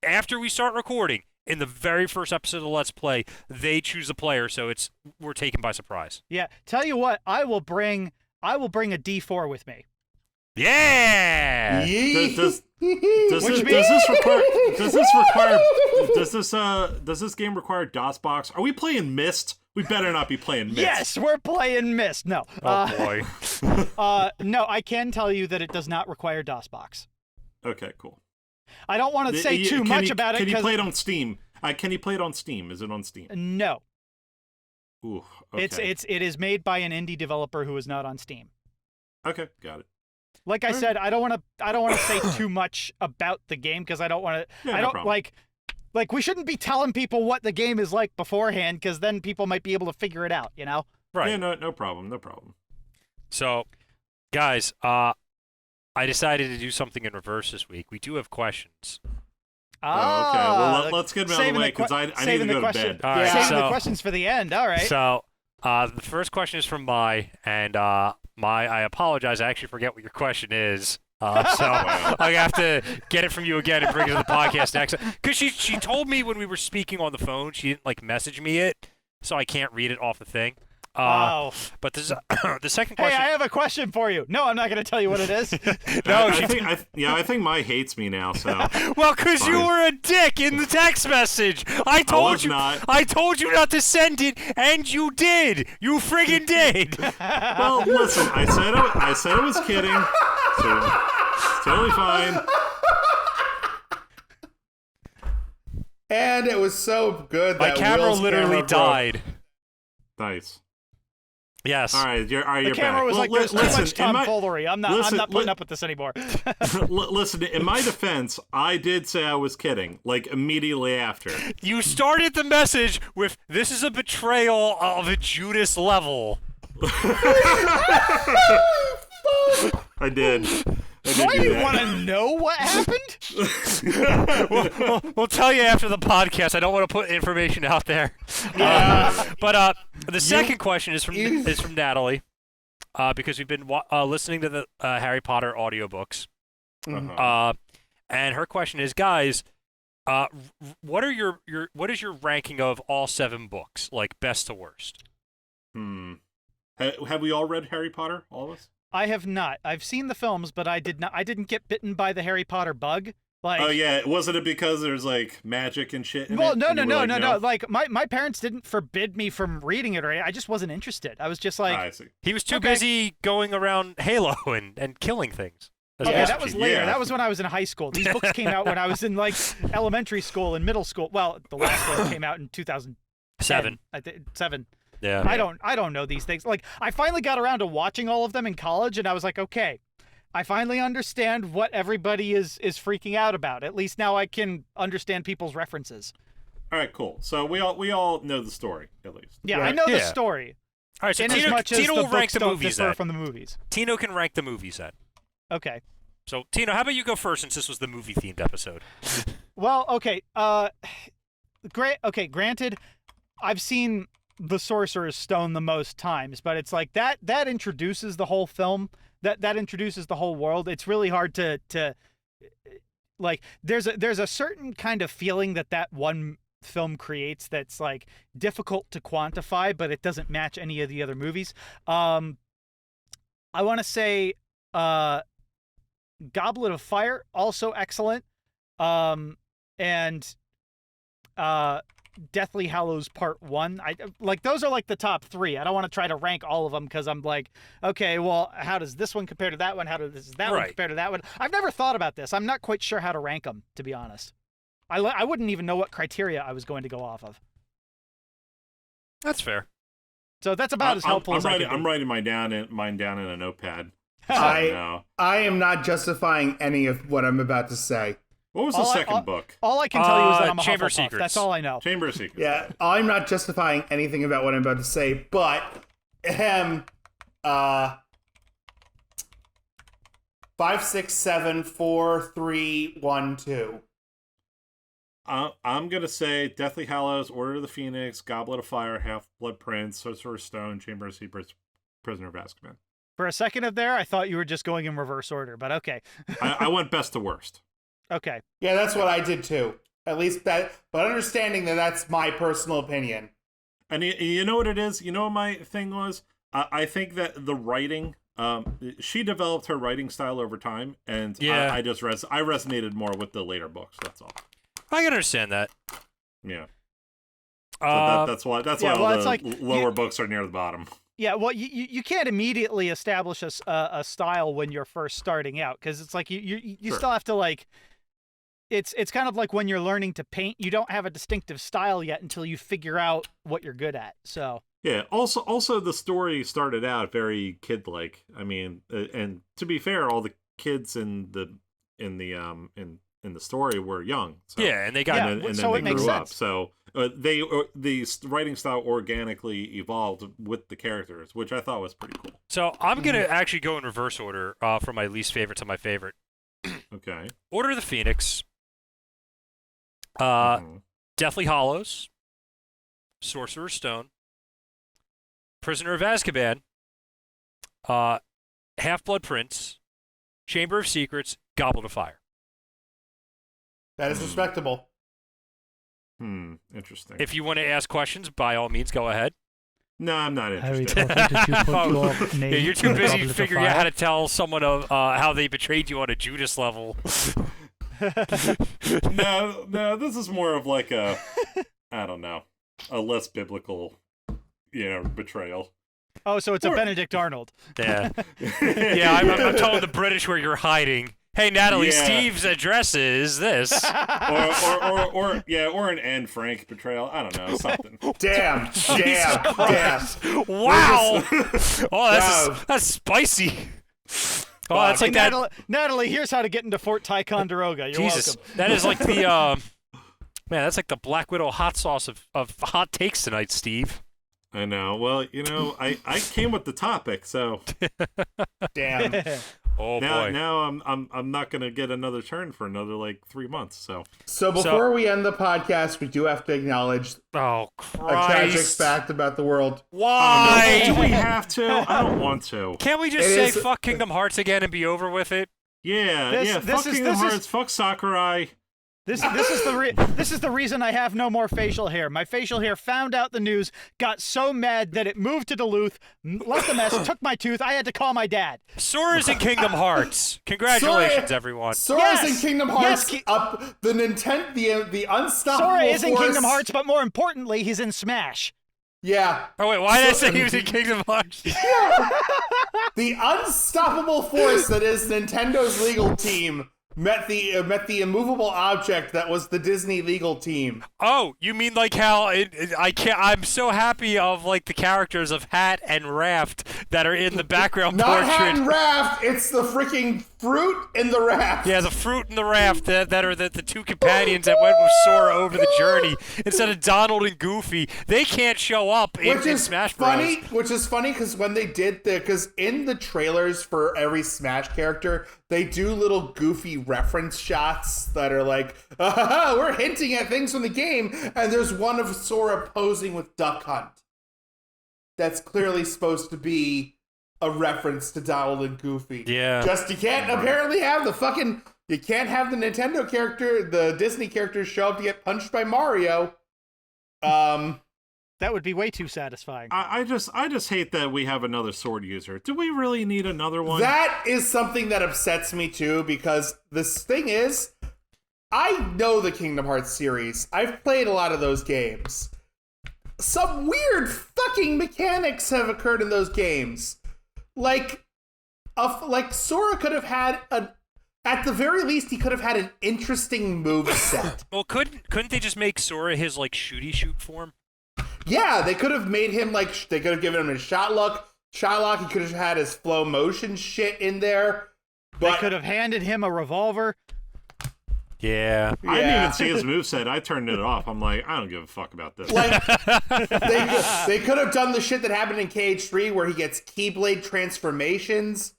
after we start recording. In the very first episode of the Let's Play, they choose a player, so we're taken by surprise. Yeah, tell you what, I will bring a D4 with me. Yeah. Does this game require DOSBox? Are we playing Myst? We better not be playing Myst. Yes, we're playing Myst. No. Oh boy. No, I can tell you that it does not require DOSBox. Okay, cool. I don't want to say too much about it. Can you play it on Steam? Can you play it on Steam? Is it on Steam? No. Ooh. Okay. It is made by an indie developer who is not on Steam. Okay, got it. Like I said, I don't want to say too much about the game because I don't want to. Yeah, I don't like we shouldn't be telling people what the game is like beforehand because then people might be able to figure it out. Right. Yeah. No problem. So, guys, I decided to do something in reverse this week. We do have questions. Okay. Well, let's get them out of the way because I need to go to bed. All right, saving the questions for the end. All right. So, the first question is from Mai, and I apologize. I actually forget what your question is. So I have to get it from you again and bring it to the podcast next. Because she told me when we were speaking on the phone, she didn't message me it, so I can't read it off the thing. But this is, the second question. Hey, I have a question for you. No, I'm not going to tell you what it is. No, I think Mai hates me now. So well, because you were a dick in the text message. I told you not to send it, and you did. You friggin' did. Well, listen, I said I was kidding. So it's totally fine. And it was so good that my camera Will's literally camera died. Nice. Yes. All right, you're the camera back. was like, "There's too much tomfoolery. I'm not putting up with this anymore." Listen, in my defense, I did say I was kidding, immediately after. You started the message with, "This is a betrayal of a Judas-Level." I did. Why do you want to know what happened? We'll tell you after the podcast. I don't want to put information out there. But the second question is from Natalie, because we've been listening to the Harry Potter audiobooks. And her question is, guys, What is your ranking of all 7 books, like best to worst? Have we all read Harry Potter? All of us? I have not. I've seen the films, but I didn't get bitten by the Harry Potter bug. Like, oh yeah, wasn't it because there's like magic and shit in well, it? no. No. Like my parents didn't forbid me from reading it, or I just wasn't interested. I was just like, I see. He was too busy going around Halo and killing things. Okay, that was later. Yeah. That was when I was in high school. These books came out when I was in like elementary school and middle school. Well, the last one came out in 2007. 7. Yeah. I don't know these things. Like, I finally got around to watching all of them in college, and I was like, okay, I finally understand what everybody is freaking out about. At least now I can understand people's references. All right, cool. So we all know the story at least. Yeah, right? I know the story. All right, so Tino will rank the movies then. From the movies. Tino can rank the movies then. Okay. So, Tino, how about you go first since this was the movie-themed episode? Well, okay. Granted, I've seen The Sorcerer's Stone the most times, but it's like that introduces the whole film. That introduces the whole world. It's really hard to like there's a certain kind of feeling that one film creates that's like difficult to quantify, but it doesn't match any of the other movies. I want to say Goblet of Fire, also excellent. And Deathly Hallows Part 1. I like those are like the top 3. I don't want to try to rank all of them because I'm like, okay, well, how does this one compare to that one? How does that one compare to that one? I've never thought about this. I'm not quite sure how to rank them, to be honest. I wouldn't even know what criteria I was going to go off of. That's fair. So that's about as helpful as I can be. I'm writing mine down in a notepad. I am not justifying any of what I'm about to say. What was the second book? All I can tell you is that I'm a Chamber Hufflepuff. Secrets. That's all I know. Chamber of Secrets. Yeah, I'm not justifying anything about what I'm about to say, but 5, 6, 7, 4, 3, 1, 2. I'm gonna say Deathly Hallows, Order of the Phoenix, Goblet of Fire, Half-Blood Prince, Sorcerer's Stone, Chamber of Secrets, Prisoner of Azkaban. For a second there, I thought you were just going in reverse order, but okay. I went best to worst. Okay. Yeah, that's what I did too. At least that, but understanding that that's my personal opinion. And you know what it is? You know what my thing was? I think that the writing, she developed her writing style over time, and I resonated more with the later books. That's all. I can understand that. Yeah. So that's why all the lower books are near the bottom. Yeah, well, you can't immediately establish a style when you're first starting out, because it's like you Sure. still have to like. It's kind of like when you're learning to paint. You don't have a distinctive style yet until you figure out what you're good at. So. Yeah. Also, the story started out very kid-like. I mean, and to be fair, all the kids in the story were young. So. Yeah, and they got and then they grew up. So the writing style organically evolved with the characters, which I thought was pretty cool. So I'm gonna actually go in reverse order from my least favorite to my favorite. Okay. Order of the Phoenix. Deathly Hallows, Sorcerer's Stone, Prisoner of Azkaban, Half-Blood Prince, Chamber of Secrets, Goblet of Fire. That is respectable. Interesting. If you want to ask questions, by all means, go ahead. No, I'm not interested. Harry Potter, did you put your name you're too busy in figuring out how to tell someone of how they betrayed you on a Judas-Level. No, this is more of like a less biblical, betrayal. Oh, so it's a Benedict Arnold. Yeah. Yeah, I'm telling the British where you're hiding. Hey, Natalie, Steve's address is this. or an Anne Frank betrayal. I don't know, something. Damn. Wow. That's spicy. Oh, that's like that. Natalie, here's how to get into Fort Ticonderoga. You're Jesus, welcome. that is like the man. That's like the Black Widow hot sauce of hot takes tonight, Steve. I know. Well, I came with the topic, so. Damn. Oh boy. Now I'm not gonna get another turn for another 3 months. So before we end the podcast, we do have to acknowledge a tragic fact about the world. Why? Do we have to? I don't want to. Can't we just say fuck Kingdom Hearts again and be over with it? Yeah. Fuck Kingdom Hearts. Fuck Sakurai. This is the reason I have no more facial hair. My facial hair found out the news, got so mad that it moved to Duluth, left a mess, took my tooth. I had to call my dad. Sora's in Kingdom Hearts. Congratulations, everyone. Sora's in Kingdom Hearts. Yes, The unstoppable Sora is in force. Kingdom Hearts, but more importantly, he's in Smash. Yeah. Oh wait, why did I say he was in Kingdom Hearts? The unstoppable force that is Nintendo's legal team met the immovable object that was the Disney legal team. Oh, you mean like how I'm so happy of like the characters of Hat and Raft that are in the background Not portrait. Hat and Raft, it's the freaking fruit in the raft. Yeah, the fruit and the raft that are the two companions that went with Sora over the journey instead of Donald and Goofy. They can't show up in Smash Bros. Which is funny because when they did because in the trailers for every Smash character, they do little Goofy reference shots that are like, we're hinting at things from the game, and there's one of Sora posing with Duck Hunt. That's clearly supposed to be a reference to Donald and Goofy. Yeah. Just you can't apparently have you can't have the Nintendo character, the Disney characters show up to get punched by Mario. That would be way too satisfying. I just hate that we have another sword user. Do we really need another one? That is something that upsets me too, because this thing is, I know the Kingdom Hearts series. I've played a lot of those games. Some weird fucking mechanics have occurred in those games. Like Sora could have had at the very least, he could have had an interesting move set. Well, couldn't they just make Sora his like shooty shoot form? Yeah, they could have made him like they could have given him his shot lock. He could have had his flow motion shit in there. But They could have handed him a revolver. Yeah. I didn't even see his moveset. I turned it off. I'm like, I don't give a fuck about this. Like, they could have done the shit that happened in KH3 where he gets Keyblade transformations.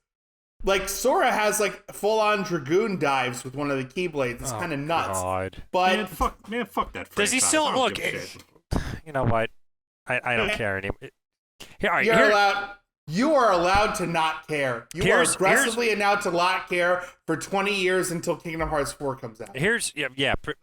Like, Sora has, like, full-on Dragoon dives with one of the Keyblades. It's kind of nuts. God. But man, fuck that franchise. Does he still I don't look? give a shit. You know what? I don't care anymore. Here, all right, you are allowed to not care. You are aggressively allowed to not care for 20 years until Kingdom Hearts 4 comes out. Not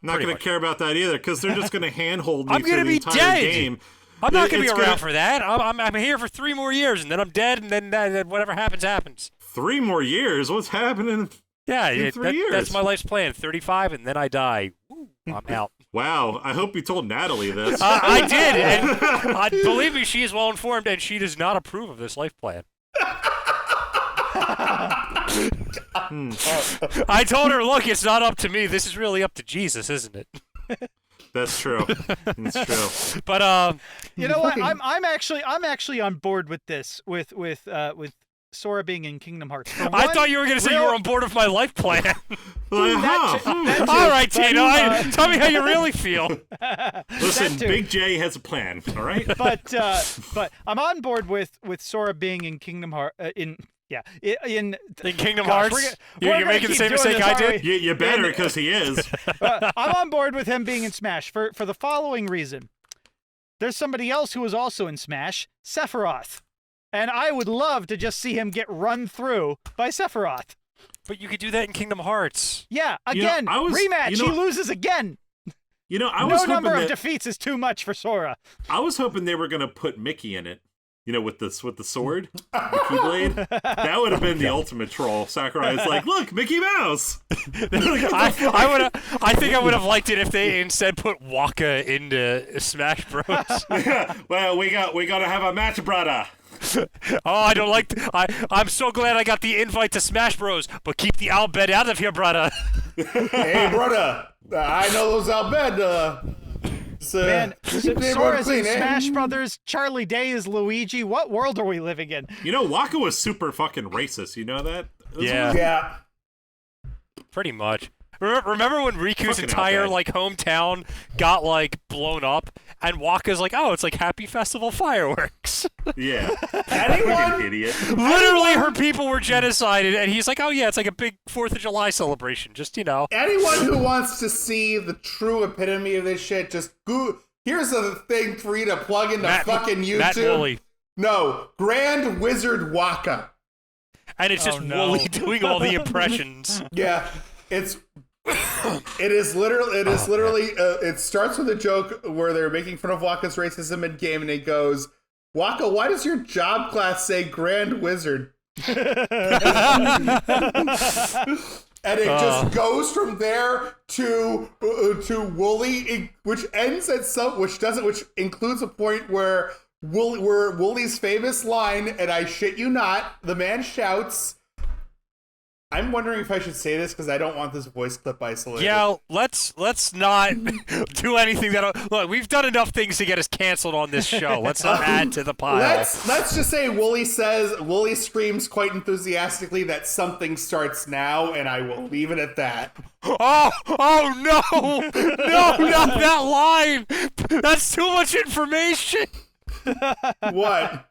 Not going to care about that either, because they're just going to handhold me I'm through gonna the be entire dead. game. I'm not going to be around for that. I'm here for 3 more years, and then I'm dead, and then whatever happens. 3 more years? What's happening? Yeah, In 3 years. That's my life's plan. 35, and then I die. Woo, I'm out. Wow, I hope you told Natalie this. I did, and believe me, she is well informed, and she does not approve of this life plan. I told her, look, it's not up to me. This is really up to Jesus, isn't it? That's true. That's true. But You know what? I'm actually on board with this. With Sora being in Kingdom Hearts. I thought you were going to say you were on board with my life plan. That too. All right, Tino, tell me how you really feel. Listen, Big J has a plan, all right? But I'm on board with Sora being in Kingdom Hearts. In Kingdom Hearts? You're making the same mistake I did? You better, because he is. I'm on board with him being in Smash for the following reason. There's somebody else who is also in Smash, Sephiroth. And I would love to just see him get run through by Sephiroth. But you could do that in Kingdom Hearts. Yeah, again, rematch. He loses again. No number of defeats is too much for Sora. I was hoping they were going to put Mickey in it. With the sword, the Keyblade. That would have been the ultimate troll. Sakurai's like, look, Mickey Mouse. I think I would have liked it if they instead put Waka into Smash Bros. Well, we got to have a match, brother. I don't like. I'm so glad I got the invite to Smash Bros. But keep the Albed out of here, brother. Hey, brother, I know those Albed. Man, Sora's in Smash Brothers. Charlie Day is Luigi. What world are we living in? Waka was super fucking racist. You know that? Yeah. Pretty much. Remember when Riku's entire hometown got blown up, and Waka's like, "Oh, it's like Happy Festival fireworks." Yeah. Anyone? Idiot. Literally, her people were genocided, and he's like, "Oh yeah, it's like a big 4th of July celebration." Just Anyone who wants to see the true epitome of this shit, just go. Here's a thing for you to plug into fucking YouTube. Matt Woolley. No, Grand Wizard Waka. And it's just Woolley doing all the impressions. Yeah, it's It is literally. It starts with a joke where they're making fun of Waka's racism mid-game, and it goes, "Waka, why does your job class say Grand Wizard?" And it just goes from there to Wooly, which includes a point where Wooly's famous line, and I shit you not, the man shouts. I'm wondering if I should say this because I don't want this voice clip isolated. Yeah, let's not do anything look. We've done enough things to get us canceled on this show. Let's not add to the pile. Let's just say Wooly screams quite enthusiastically that something starts now, and I will leave it at that. Oh no, no, not that line. That's too much information. What?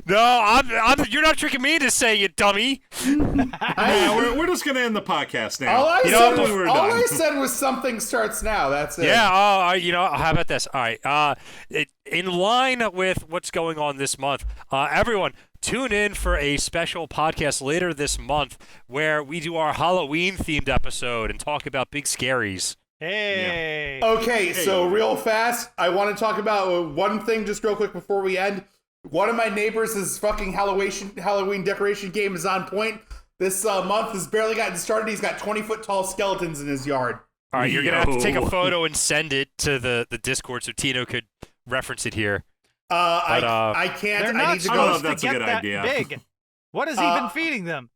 No, you're not tricking me into saying it, dummy. Yeah, we're just gonna end the podcast now. All I said was something starts now. That's it. Yeah. How about this? All right. In line with what's going on this month, everyone, tune in for a special podcast later this month where we do our Halloween-themed episode and talk about big scaries. Hey. Yeah. Okay, so real fast, I want to talk about one thing just real quick before we end. One of my neighbors' fucking Halloween decoration game is on point. This month has barely gotten started. He's got 20-foot tall skeletons in his yard. All right, you're going to have to take a photo and send it to the Discord so Tino could reference it here. I can't. They're not I need to go. supposed That's to a get good that idea. big. What is he been feeding them?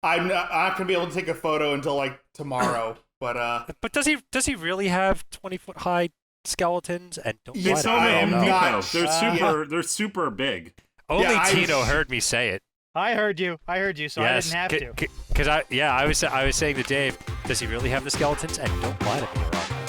I'm not going to be able to take a photo until like tomorrow. But does he really have 20-foot high skeletons? And don't They lie to saw me me. in not Pico. They're super big. Only Tino heard me say it. I heard you, so Yes, I didn't have to. Because I was saying to Dave, does he really have the skeletons? And don't lie to me around